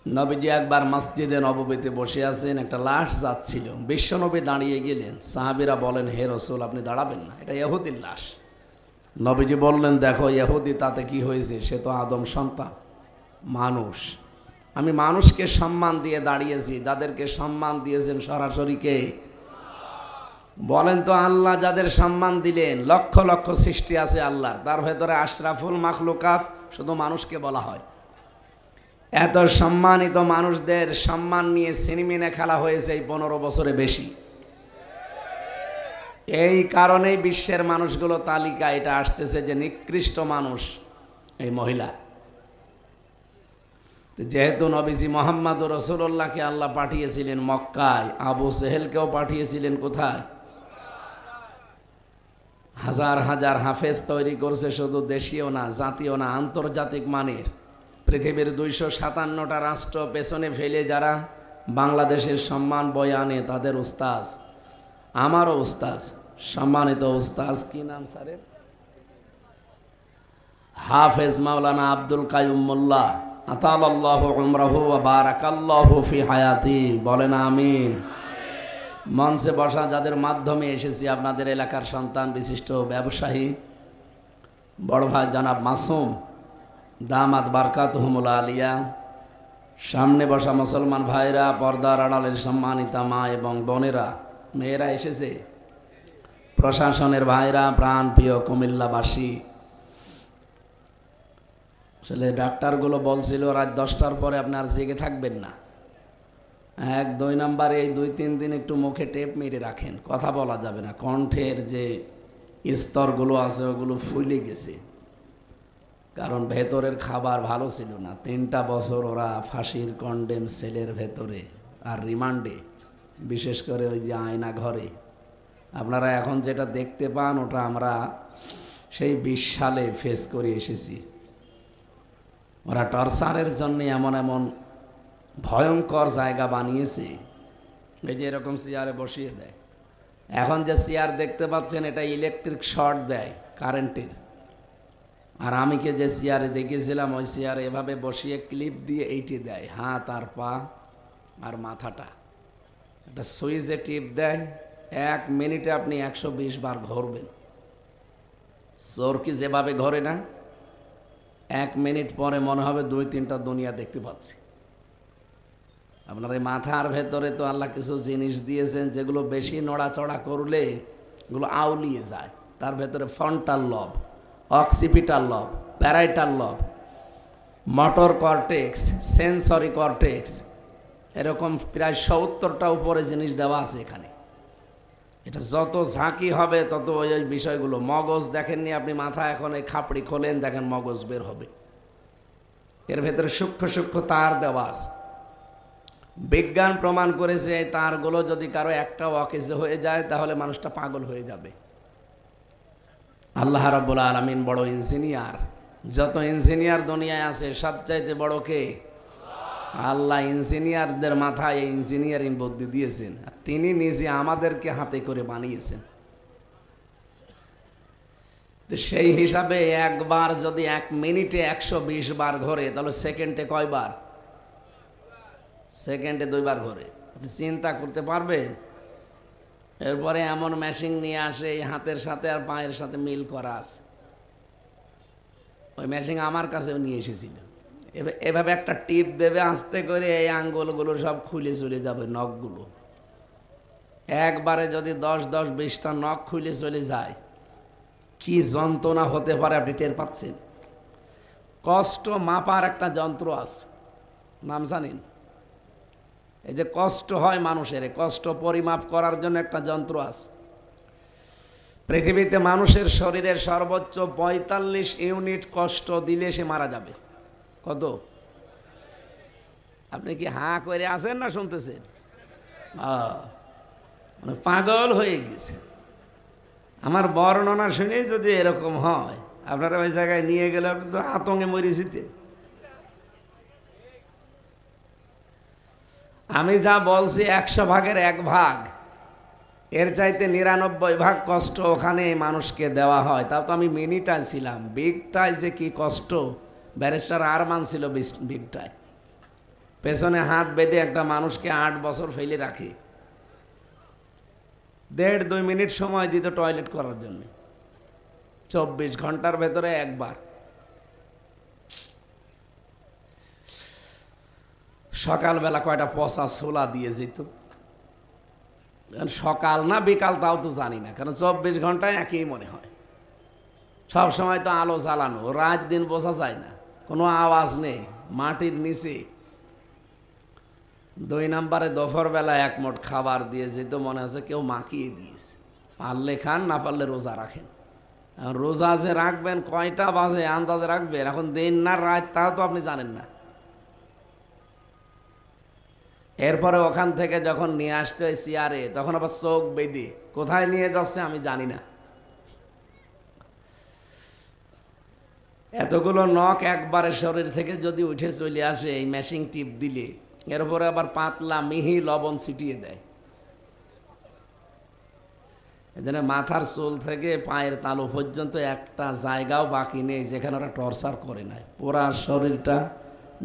নবীজি একবার মসজিদে নববীতে বসে আছেন, একটা লাশ যাচ্ছিল, বিশ্বনবী দাঁড়িয়ে গেলেন। সাহাবীরা বলেন হে রাসূল আপনি দাঁড়াবেন না, এটা ইহুদির লাশ। নবীজি বললেন দেখো ইহুদি তাতে কি হয়েছে, সে তো আদম সন্তান, মানুষ। আমি মানুষকে সম্মান দিয়ে দাঁড়িয়েছি, যাদেরকে সম্মান দিয়েছেন সরাসরি কে? বলেন তো আল্লাহ যাদের সম্মান দিলেন, লক্ষ লক্ষ সৃষ্টি আছে আল্লাহর, তার ভেতরে আশরাফুল মাখলুকাত শুধু মানুষকে বলা হয়। এত সম্মানিত মানুষদের সম্মান নিয়ে সিনেমিনে খেলা হয়েছে এই 15 বছরে বেশি। এই কারণেই বিশ্বের মানুষগুলো তালিকা এটা আসতেছে যে নিকৃষ্ট মানুষ এই মহিলা। যেহেতু নবীজি মোহাম্মদ রাসূলুল্লাহকে আল্লাহ পাঠিয়েছিলেন মক্কায়, আবু সেহেলকেও পাঠিয়েছিলেন কোথায়? হাজার হাজার হাফেজ তৈরি করছে, শুধু দেশীয় না, জাতীয় না, আন্তর্জাতিক মানের। পৃথিবীর 257টা রাষ্ট্র পেছনে ফেলে যারা বাংলাদেশের সম্মান বয়ে আনে তাদের উস্তাজ, আমারও উস্তাজ, সম্মানিত উস্তাজ, কি নাম স্যারের? হাফেজ মাওলানা আব্দুল কাইয়ুম মোল্লা, আতালাল্লাহু উমরাহু ওয়া বারাকাল্লাহু ফি হায়াতি, বলেন আমিন। মঞ্চে বসা যাদের মাধ্যমে এসেছি, আপনাদের এলাকার সন্তান বিশিষ্ট ব্যবসায়ী বড় ভাই জনাব মাসুম, দামাত বারকাতুহুমুল আলিয়া, সামনে বসা মুসলমান ভাইরা, পর্দার আড়ালের সম্মানিতা মা এবং বোনেরা, মেয়েরা এসেছে, প্রশাসনের ভাইরা, প্রাণ প্রিয় কুমিল্লাবাসী। আসলে ডাক্তারগুলো বলছিল রাত 10টার পরে আপনার জেগে থাকবেন না। 1-2 নম্বরে এই 2-3 দিন একটু মুখে টেপ মেরে রাখেন, কথা বলা যাবে না, কণ্ঠের যে স্তরগুলো আছে ওগুলো ফুলে গেছে, কারণ ভেতরের খাবার ভালো ছিল না। 3টা বছর ওরা ফাঁসির কন্ডেম সেলের ভেতরে আর রিমান্ডে, বিশেষ করে ওই যে আয়না ঘরে। আপনারা এখন যেটা দেখতে পান ওটা আমরা সেই 20 সালে ফেস করে এসেছি। ওরা টর্চারের জন্য এমন এমন ভয়ঙ্কর জায়গা বানিয়েছে, এই যে এরকম চেয়ারে বসিয়ে দেয়। এখন যে চেয়ার দেখতে পাচ্ছেন এটা ইলেকট্রিক শর্ট দেয় কারেন্টের, আর আমিকে যে চেয়ারে দেখেছিলাম ওই চেয়ারে এভাবে বসিয়ে ক্লিপ দিয়ে এইটি দেয়, হাত আর পা আর মাথাটা, একটা সুইচে টিপ দেয়। 1 মিনিটে আপনি 120 বার ঘুরবেন। চোরকি যেভাবে ঘরে না, 1 মিনিট পরে মনে হবে 2-3টা দুনিয়া দেখতে পাচ্ছি। আপনার এই মাথার ভেতরে তো আল্লাহ কিছু জিনিস দিয়েছেন যেগুলো বেশি নড়াচড়া করলে এগুলো আউলিয়ে যায়। তার ভেতরে ফ্রন্টাল লব, অক্সিপিটাল লব, প্যারাইটাল লব, মোটর কর্টেক্স, সেন্সরি কর্টেক্স, এরকম প্রায় 70টা উপরে জিনিস দেওয়া আছে এখানে। এটা যত ঝাঁকি হবে তত ওই বিষয়গুলো। মগজ দেখেননি আপনি, মাথা এখন এই খাপড়ি খোলেন দেখেন মগজ বের হবে, এর ভেতরে সূক্ষ্ম সূক্ষ্ম তার দেওয়া আছে। বিজ্ঞান প্রমাণ করেছে এই তারগুলো যদি কারো একটাও অকেজে হয়ে যায় তাহলে মানুষটা পাগল হয়ে যাবে। আল্লাহ রাব্বুল আলামিন বড় ইঞ্জিনিয়ার। যত ইঞ্জিনিয়ার দুনিয়ায় আছে সবচাইতে বড় কে? আল্লাহ। ইঞ্জিনিয়ারদের মাথায় এই ইঞ্জিনিয়ারিং বুদ্ধি দিয়েছেন, আর তিনি নিজে আমাদেরকে হাতে করে বানিয়েছেন। তো সেই হিসাবে একবার যদি 1 মিনিটে 120 বার ঘোরে তাহলে সেকেন্ডে কয়বার? সেকেন্ডে 2 বার ঘোরে। আপনি চিন্তা করতে পারবেন? এরপরে এমন মেশিন নিয়ে আসে এই হাতের সাথে আর পায়ের সাথে মিল করা আছে। ওই মেশিন আমার কাছেও নিয়ে এসেছিল। এভাবে একটা টিপ দেবে আস্তে করে, এই আঙ্গুলগুলো সব খুলে চলে যাবে, নখগুলো। একবারে যদি 10-20টা নখ খুলে চলে যায় কি যন্ত্রণা হতে পারে আপনি টের পাচ্ছেন? কষ্ট মাপার একটা যন্ত্র আছে, নাম জানেন? এই যে কষ্ট হয় মানুষের, কষ্ট পরিমাপ করার জন্য একটা যন্ত্র আছে। পৃথিবীতে মানুষের শরীরের সর্বোচ্চ 45 ইউনিট কষ্ট দিলে সে মারা যাবে। কত? আপনি কি হাঁ করে আছেন না শুনতেছেন? মানে পাগল হয়ে গেছে। আমার বর্ণনা শুনে যদি এরকম হয়, আপনারা ওই জায়গায় নিয়ে গেলে আপনি তো আতঙ্কে মরে যেতেন। আমি যা বলছি 100 ভাগের 1 ভাগ, এর চাইতে 99 ভাগ কষ্ট ওখানে মানুষকে দেওয়া হয়। তাও তো আমি মিনিটায় ছিলাম, বিগটায় যে কি কষ্ট ব্যারিস্টার আরমান ছিল বিগটায়। পেছনে হাত বেঁধে একটা মানুষকে 8 বছর ফেলে রাখে, 1.5-2 মিনিট সময় দিত টয়লেট করার জন্য, 24 ঘন্টার ভেতরে একবার। সকালবেলা কয়টা পচা ছোলা দিয়ে যেত, সকাল না বিকাল তাও তো জানি না, কারণ 24 ঘন্টায় একই মনে হয়। সব সময় তো আলো জ্বালানো, রাত দিন বোঝা যায় না কোনো আওয়াজ নেই, মাটির নিচে। 2 নম্বরে দুপুরবেলা 1 মুঠ খাবার দিয়ে যেত, মনে হচ্ছে কেউ মাখিয়ে দিয়েছে। পারলে খান, না পারলে রোজা রাখেন। রোজা যে রাখবেন কয়টা বাজে আন্দাজে রাখবেন, এখন দিন না রাত তাও তো আপনি জানেন না। এরপরে ওখান থেকে যখন নিয়ে আসতে হয় চেয়ারে, তখন আবার চোখ বেঁধে কোথায় নিয়ে যাচ্ছে আমি জানি না। এতগুলো নখ একবারে শরীর থেকে যদি উঠে চলে আসে এই মেশিন টিপ দিলে, এরপরে আবার পাতলা মিহি লবণ ছিটিয়ে দেয়। এজন্য মাথার চুল থেকে পায়ের তালু পর্যন্ত একটা জায়গাও বাকি নেই যেখানে ওরা টর্চার করে নাই। পুরা শরীরটা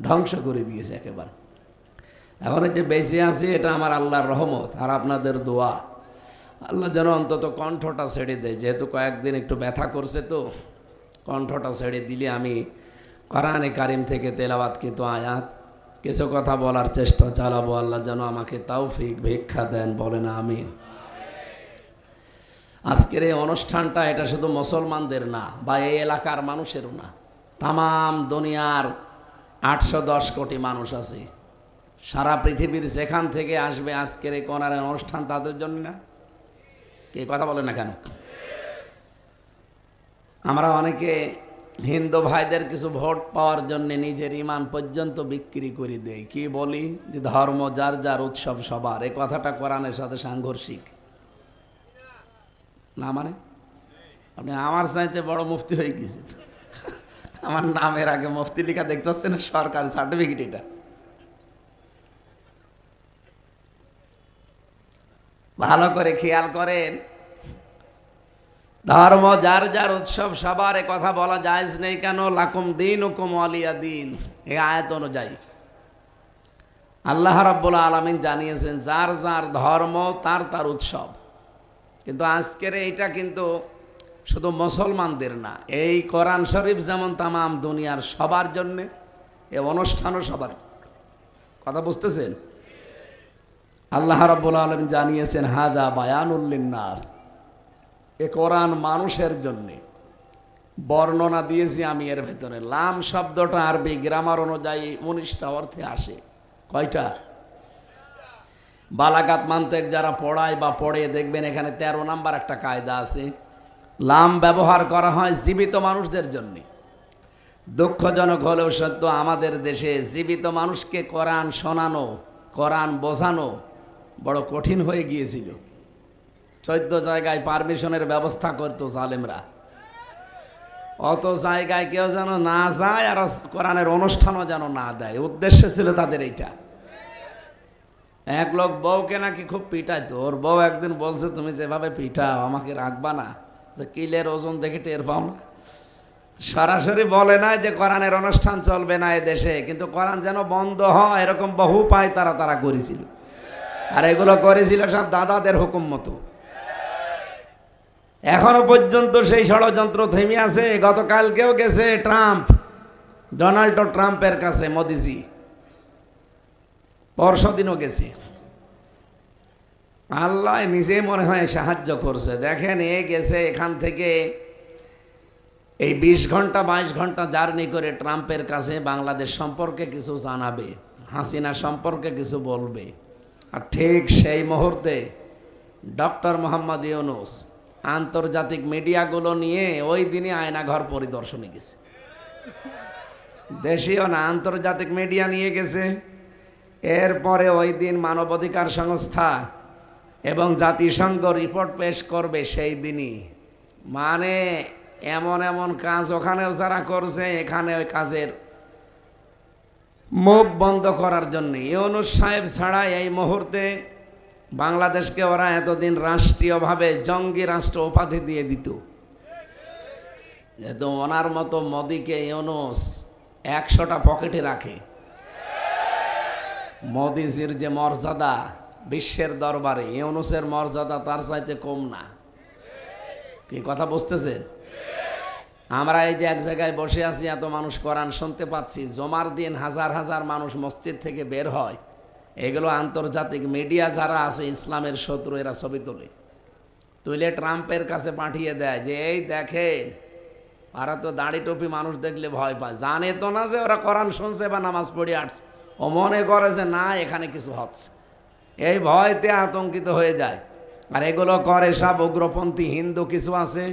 ধ্বংস করে দিয়েছে একেবারে। এখন যে বেঁচে আছি এটা আমার আল্লাহর রহমত আর আপনাদের দোয়া। আল্লাহ যেন অন্তত কণ্ঠটা ছেড়ে দেয়, যেহেতু কয়েকদিন একটু ব্যথা করছে, তো কণ্ঠটা ছেড়ে দিলে আমি কোরআনে কারিম থেকে তেলাওয়াত কিন্তু আয়াত কিছু কথা বলার চেষ্টা চালাবো। আল্লাহ যেন আমাকে তৌফিক ভিক্ষা দেন, বলেন আমিন। আজকের এই অনুষ্ঠানটা এটা শুধু মুসলমানদের না, বা এই এলাকার মানুষেরও না, তামাম দুনিয়ার 810 কোটি মানুষ আছে, সারা পৃথিবীর যেখান থেকে আসবে আজকের এই কোরআনের অনুষ্ঠান তাদের জন্য না। কে কথা বলে না কেন? আমরা অনেকে হিন্দু ভাইদের কিছু ভোট পাওয়ার জন্য নিজের ইমান পর্যন্ত বিক্রি করে দেই। কি বলি যে ধর্ম যার যার, উৎসব সবার। এই কথাটা কোরআনের সাথে সাংঘর্ষিক না। মানে আপনি আমার চাইতে বড় মুফতি হয়ে গেছেন। আমার নামের আগে মুফতি লেখা দেখতে পাচ্ছেন, সরকারি সার্টিফিকেট। এটা ভালো করে খেয়াল করেন। ধর্ম যার যার, উৎসব সবার, এ কথা বলা জায়েজ নেই কেন? লাকুম দীনুকুম ওয়ালিয়া দীন, এই আয়াত অনুযায়ী আল্লাহ রাব্বুল আলামিন জানিয়েছেন যার যার ধর্ম তার তার উৎসব। কিন্তু আজকের এইটা কিন্তু শুধু মুসলমানদের না, এই কোরআন শরীফ যেমন তামাম দুনিয়ার সবার জন্যে, এই অনুষ্ঠানও সবার। কথা বুঝতেছেন? আল্লাহ রাব্বুল আলামিন জানিয়েছেন হাদা বায়ানুল লিন্নাস, এ কোরআন মানুষের জন্যে। বর্ণনা দিয়েছি আমি এর ভেতরে। লাম শব্দটা আরবি গ্রামার অনুযায়ী 19টা অর্থে আসে। কয়টা? বালাগাত মান্তেক যারা পড়ায় বা পড়ে দেখবেন এখানে 13 নাম্বার একটা কায়দা আছে। লাম ব্যবহার করা হয় জীবিত মানুষদের জন্যে। দুঃখজনক হলেও সত্য, আমাদের দেশে জীবিত মানুষকে কোরআন শোনানো, কোরআন বোঝানো বড় কঠিন হয়ে গিয়েছিল। 14 জায়গায় পারমিশনের ব্যবস্থা করতো জালেমরা, অত জায়গায় কেউ যেন না যায় আর কোরআনের অনুষ্ঠানও যেন না দেয়। উদ্দেশ্য ছিল তাদের এইটা। এক লোক বউকে নাকি খুব পিটাইতো। ওর বউ একদিন বলছে, তুমি যেভাবে পিটাও আমাকে রাখবা না, যে কিলের ওজন দেখে টের পাও না। সরাসরি বলে না যে কোরআনের অনুষ্ঠান চলবে না এ দেশে, কিন্তু কোরআন যেন বন্ধ হয় এরকম বহু পায় তারা করেছিল। আর এগুলো করেছিল সব দাদাদের হুকুম মতো। এখনো পর্যন্ত সেই ষড়যন্ত্র থেমে আছে। গতকালকেও গেছে ট্রাম্প, ডোনাল্ড ট্রাম্পের কাছে মোদিজি, পরশুদিনও গেছে। আল্লাহ নিজে মনে হয় সাহায্য করছে। দেখেন, এ গেছে এখান থেকে এই 20 ঘন্টা 22 ঘন্টা জার্নি করে ট্রাম্পের কাছে বাংলাদেশ সম্পর্কে কিছু জানাবে, হাসিনা সম্পর্কে কিছু বলবে। আর ঠিক সেই মুহূর্তে ডক্টর মোহাম্মদ ইউনূস আন্তর্জাতিক মিডিয়াগুলো নিয়ে ওই দিনই আয়নাঘর পরিদর্শনে গেছে। দেশীয় না, আন্তর্জাতিক মিডিয়া নিয়ে গেছে। এরপরে ওই দিন মানবাধিকার সংস্থা এবং জাতিসংঘ রিপোর্ট পেশ করবে সেই দিনই। মানে এমন এমন কাজ ওখানেও যারা করছে, এখানে ওই কাজের মুখ বন্ধ করার জন্য ইউনূস সাহেব ছাড়া এই মুহূর্তে বাংলাদেশকে ওরা এতদিন রাষ্ট্রীয়ভাবে জঙ্গি রাষ্ট্র উপাধি দিয়ে দিত। যেহেতু ওনার মতো মোদিকে ইউনূস 100টা পকেটে রাখে। মোদিজির যে মর্যাদা বিশ্বের দরবারে, ইউনূসের মর্যাদা তার চাইতে কম না। কি কথা বুঝতেছেন? আমরা এই যে এক জায়গায় বসে আছি, এত মানুষ কোরআন শুনতে পাচ্ছি, জমার দিন হাজার হাজার মানুষ মসজিদ থেকে বের হয়। এগুলো আন্তর্জাতিক মিডিয়া যারা আছে ইসলামের শত্রু, এরা ছবি তুলে ট্রাম্পের কাছে পাঠিয়ে দেয় যে এই দেখে ওরা তো দাড়ি টুপি মানুষ দেখলে ভয় পায়, জানে তো না যে ওরা কোরআন শুনছে বা নামাজ পড়ে আসছে, ও মনে করে যে না এখানে কিছু হচ্ছে, এই ভয়তে আতঙ্কিত হয়ে যায়। আর এগুলো করে সব উগ্রপন্থী হিন্দু কিছু আছে,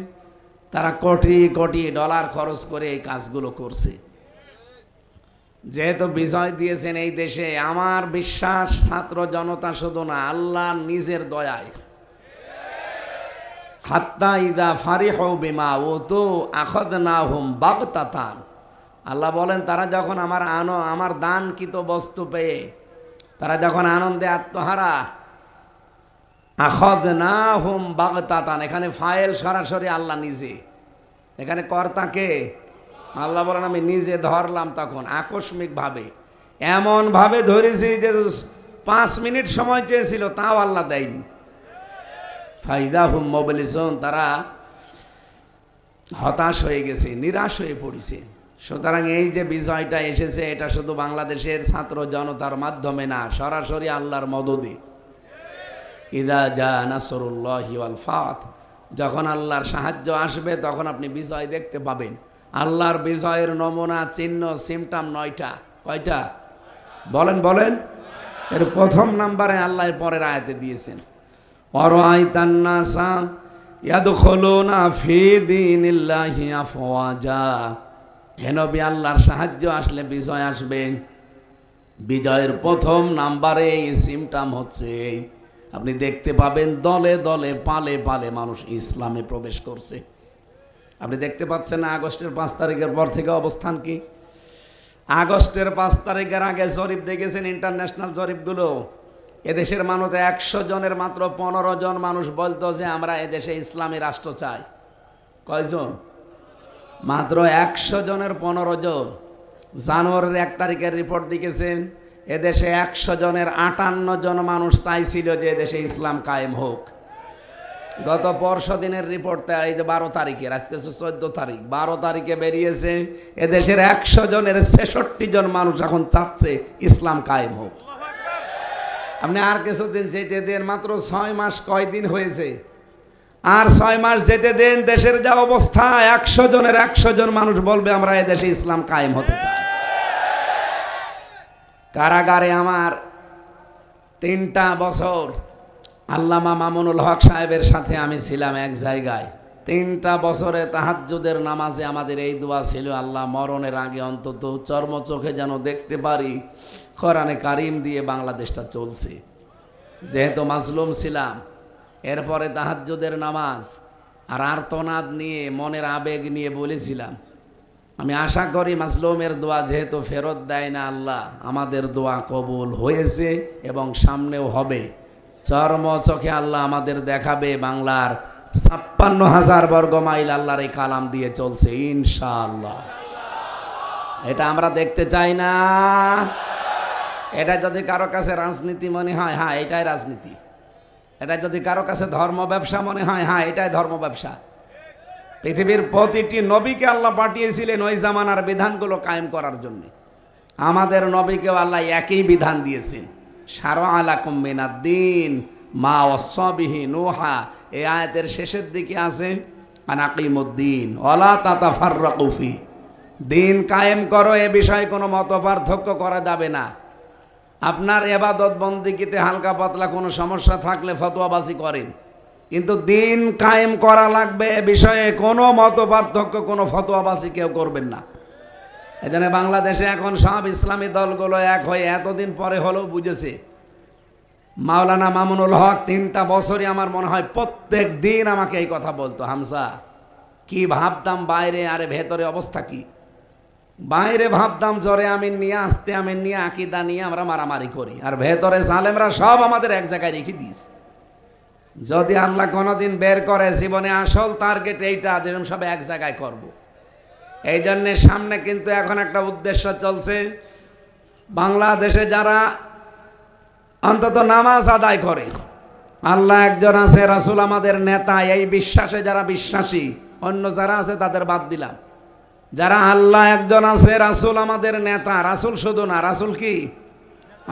তারা কোটি কোটি ডলার খরচ করে এই কাজগুলো করছে। যেহেতু বিজয় দিয়েছেন এই দেশে, আমার বিশ্বাস ছাত্র জনতা শুধু না, আল্লাহ নিজের দয়ায়, হাত্তা ইদা ফারিহু বিমা উতু আখাযনাহুম বাগতাতান, আল্লাহ বলেন তারা যখন আমার দানকৃত বস্তু পেয়ে তারা যখন আনন্দে আত্মহারা, আখাযনাহুম বাগতাতান, এখানে ফাইল সরাসরি আল্লাহ নিজে, এখানে কর্তাকে আল্লাহ বলেন আমি নিজে ধরলাম, তখন আকস্মিকভাবে এমনভাবে ধরেছি যে 5 মিনিট সময় চেয়েছিল তাও আল্লাহ দেয়নি। ফাইদা হুম মোবিলিসন, তারা হতাশ হয়ে গেছে, নিরাশ হয়ে পড়েছে। সুতরাং এই যে বিজয়টা এসেছে, এটা শুধু বাংলাদেশের ছাত্র জনতার মাধ্যমে না, সরাসরি আল্লাহর মদদে। ইদা জা নাসরুল্লাহি ওয়াল ফাত, যখন আল্লাহর সাহায্য আসবে তখন আপনি বিজয় দেখতে পাবেন। আল্লাহর বিজয়ের নমুনা, চিহ্ন, সিমটাম 9টা। কয়টা বলেন বলেন? এর প্রথম নাম্বারে আল্লাহ পরের আয়াতে দিয়েছেন, অরাআইতান নাসা ইয়াদখুলুনা ফি দীনিল্লাহি আফওয়াজা, হে নবী আল্লাহর সাহায্য আসলে বিজয় আসবে। বিজয়ের প্রথম নাম্বারে এই সিমটাম হচ্ছে আপনি দেখতে পাবেন দলে দলে পালে পালে মানুষ ইসলামে প্রবেশ করছে। আপনি দেখতে পাচ্ছেন না আগস্টের 5 তারিখের পর থেকে অবস্থান কি? আগস্টের 5 তারিখের আগে জরিপ দেখেছেন, ইন্টারন্যাশনাল জরিপগুলো, এদেশের মানুষ 100 জনের মাত্র 15 জন মানুষ বলতো যে আমরা এদেশে ইসলামী রাষ্ট্র চাই। কয়জন? মাত্র 100 জনের 15 জন। জানুয়ারির 1 তারিখের রিপোর্ট দেখেছেন, এদেশে 100 জনের 58 জন মানুষ চাইছিল যে এদেশে ইসলাম কায়েম হোক। গত পরশু দিনের রিপোর্টটা এই যে 12 তারিখের, আজকে 14 তারিখ, 12 তারিখে বেরিয়েছে এদেশের 100 জনের 66 জন মানুষ এখন চাচ্ছে ইসলাম কায়েম হোক। আপনি আর কিছুদিন যেতে দেন, মাত্র 6 মাস কয়দিন হয়েছে, আর 6 মাস যেতে দেন, দেশের যা অবস্থা, 100 জনের 100 জন মানুষ বলবে আমরা এদেশে ইসলাম কায়েম হতে চাই। কারাগারে আমার 3টা বছর আল্লামা মামুনুল হক সাহেবের সাথে আমি ছিলাম এক জায়গায়। 3টা বছরে তাহাজ্জুদের নামাজে আমাদের এই দোয়া ছিল, আল্লাহ মরণের আগে অন্তত চর্ম চোখে যেন দেখতে পারি কোরআনে কারিম দিয়ে বাংলাদেশটা চলছে। যেহেতু মাজলুম ছিলাম, এরপরে তাহাজ্জুদের নামাজ আর আর্তনাদ নিয়ে, মনের আবেগ নিয়ে বলেছিলাম, আমি আশা করি মাজলুমের দোয়া যেহেতু ফেরত দেয় না আল্লাহ, আমাদের দোয়া কবুল হয়েছে এবং সামনেও হবে। চর্ম চোখে আল্লাহ আমাদের দেখাবে বাংলার 56,000 বর্গ মাইল আল্লাহর এই কালাম দিয়ে চলছে ইনশাআল্লাহ। এটা আমরা দেখতে চাই না। এটা যদি কারো কাছে রাজনীতি মনে হয়, হ্যাঁ এটাই রাজনীতি। এটা যদি কারো কাছে ধর্ম ব্যবসা মনে হয়, হ্যাঁ এটাই ধর্ম ব্যবসা। পৃথিবীর প্রতিটি নবীকে আল্লাহ পাঠিয়েছিলেন ওই জামানার বিধানগুলো কায়েম করার জন্য। আমাদের নবীকেও আল্লাহ একই বিধান দিয়েছেন, শারআ লাকুম মিনাদ-দীন মা ওয়াসা বিহি নূহা। এই আয়াতের শেষের দিকে আছে আনাকিমুদ-দীন ওয়ালা তাতাফাররাকু ফি, দিন কায়েম করো, এ বিষয়ে কোনো মতপার্থক্য করা যাবে না। আপনার ইবাদত বন্দেগীতে হালকা পাতলা কোনো সমস্যা থাকলে ফতোয়াবাজি করেন, কিন্তু দিন কায়েম করা লাগবে এ বিষয়ে কোনো মতপার্থক্য, কোনো ফতোয়াবাজি কেউ করবেন না। এজন্য বাংলাদেশে এখন সব ইসলামী দলগুলো এক হয়ে এতদিন পরে হলেও বুঝেছে। মাওলানা মামুনুল হক 3টা বছরই আমার মনে হয় প্রত্যেক দিন আমাকে এই কথা বলতো, হামসা কি ভাবতাম বাইরে, আরে ভেতরে অবস্থা কি। বাইরে ভাবতাম জ্বরে আমিন নিয়ে, আসতে আমিন নিয়ে, আকিদা নিয়ে আমরা মারামারি করি, আর ভেতরে জালেমরা সব আমাদের এক জায়গায় রেখে দিয়েছে। যদি আল্লাহ কোনোদিন বের করে জীবনে আসল টার্গেট এইটা, যেরকম সব এক জায়গায় করব। এই জন্যে সামনে কিন্তু এখন একটা উদ্দেশ্য চলছে, বাংলাদেশে যারা অন্তত নামাজ আদায় করে, আল্লাহ একজন আছে, রাসূল আমাদের নেতা, এই বিশ্বাসে যারা বিশ্বাসী, অন্য যারা আছে তাদের বাদ দিলাম। যারা আল্লাহ একজন আছে, রাসূল আমাদের নেতা, রাসূল শুধু না, রাসূল কি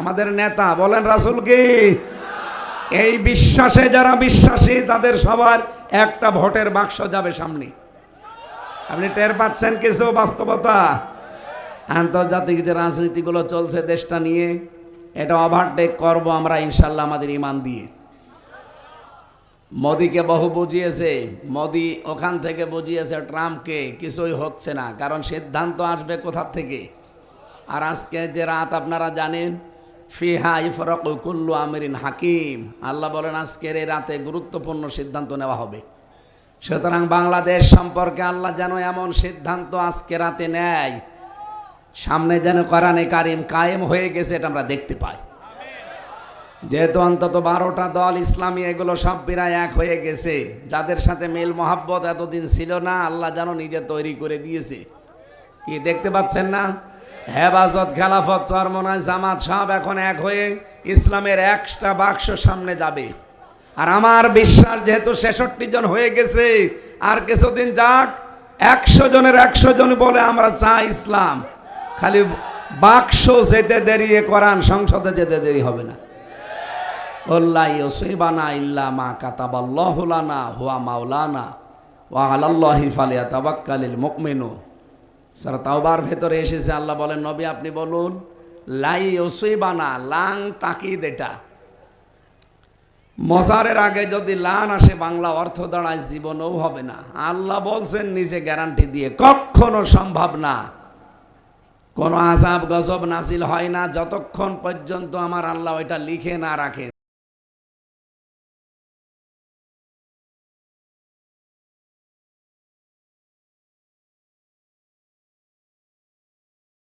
আমাদের নেতা, বলেন রাসূল কি, এই বিশ্বাসে যারা বিশ্বাসী তাদের সবার একটা ভোটের বাক্স যাবে সামনে। আপনি টের পাচ্ছেন কিছু বাস্তবতা? আন্তর্জাতিক যে রাজনীতিগুলো চলছে দেশটা নিয়ে, এটা ওভারটেক করবো আমরা ইনশাল্লাহ আমাদের ইমান দিয়ে। মোদিকে বহু বুঝিয়েছে, মোদি ওখান থেকে বুঝিয়েছে ট্রাম্পকে, কিছুই হচ্ছে না, কারণ সিদ্ধান্ত আসবে কোথা থেকে। আর আজকে যে রাত আপনারা জানেন, ফিহা ইফরাকু কুল্লু আমিরিন হাকিম, আল্লাহ বলেন আজকের এই রাতে গুরুত্বপূর্ণ সিদ্ধান্ত নেওয়া হবে। সুতরাং বাংলাদেশ সম্পর্কে আল্লাহ যেন এমন সিদ্ধান্ত আজকে রাতে নেয়, সামনে যেন কোরআনে কারিম কায়েম হয়ে গেছে, এটা আমরা দেখতে পাই। যেহেতু অন্তত 12টা দল ইসলামী, এগুলো সব প্রায় এক হয়ে গেছে, যাদের সাথে মিল মহাব্বত এতদিন ছিল না, আল্লাহ যেন নিজে তৈরি করে দিয়েছে। কি দেখতে পাচ্ছেন না? হেফাজত, খেলাফত, চরমনায়, জামাত সব এখন এক হয়ে ইসলামের একটা বাক্স সামনে যাবে। আর আমার বিশ্বাস, যেহেতু 66 জন হয়ে গেছে, আর কিছুদিন যাক, 100 জনের 100 জন বলে আমরা চাই ইসলাম। খালি বাক্স যেতে দেরি, কোরআন সংসদে যেতে দেরি হবে না। আল্লাহ ইউসিবানা ইল্লা মা কাতাবাল্লাহু লানা হুয়া মাওলানা ওয়া আলাল্লাহি ফালিয়াতাওয়াক্কালিল মুমিনুন। সূরা তাওবার ভেতরে এসেছে, আল্লাহ বলেন নবী আপনি বলুন, লাই ইউসিবানা, লাং তাকিদ, এটা মজারের আগে যদি লান আসে বাংলা অর্থ দাঁড়ায় জীবনেও হবে না। আল্লাহ বলছেন নিজে গ্যারান্টি দিয়ে, কখনো সম্ভব না। কোনো আযাব গজব নাজিল হয় না যতক্ষণ পর্যন্ত আমার আল্লাহ ওইটা লিখে না রাখে।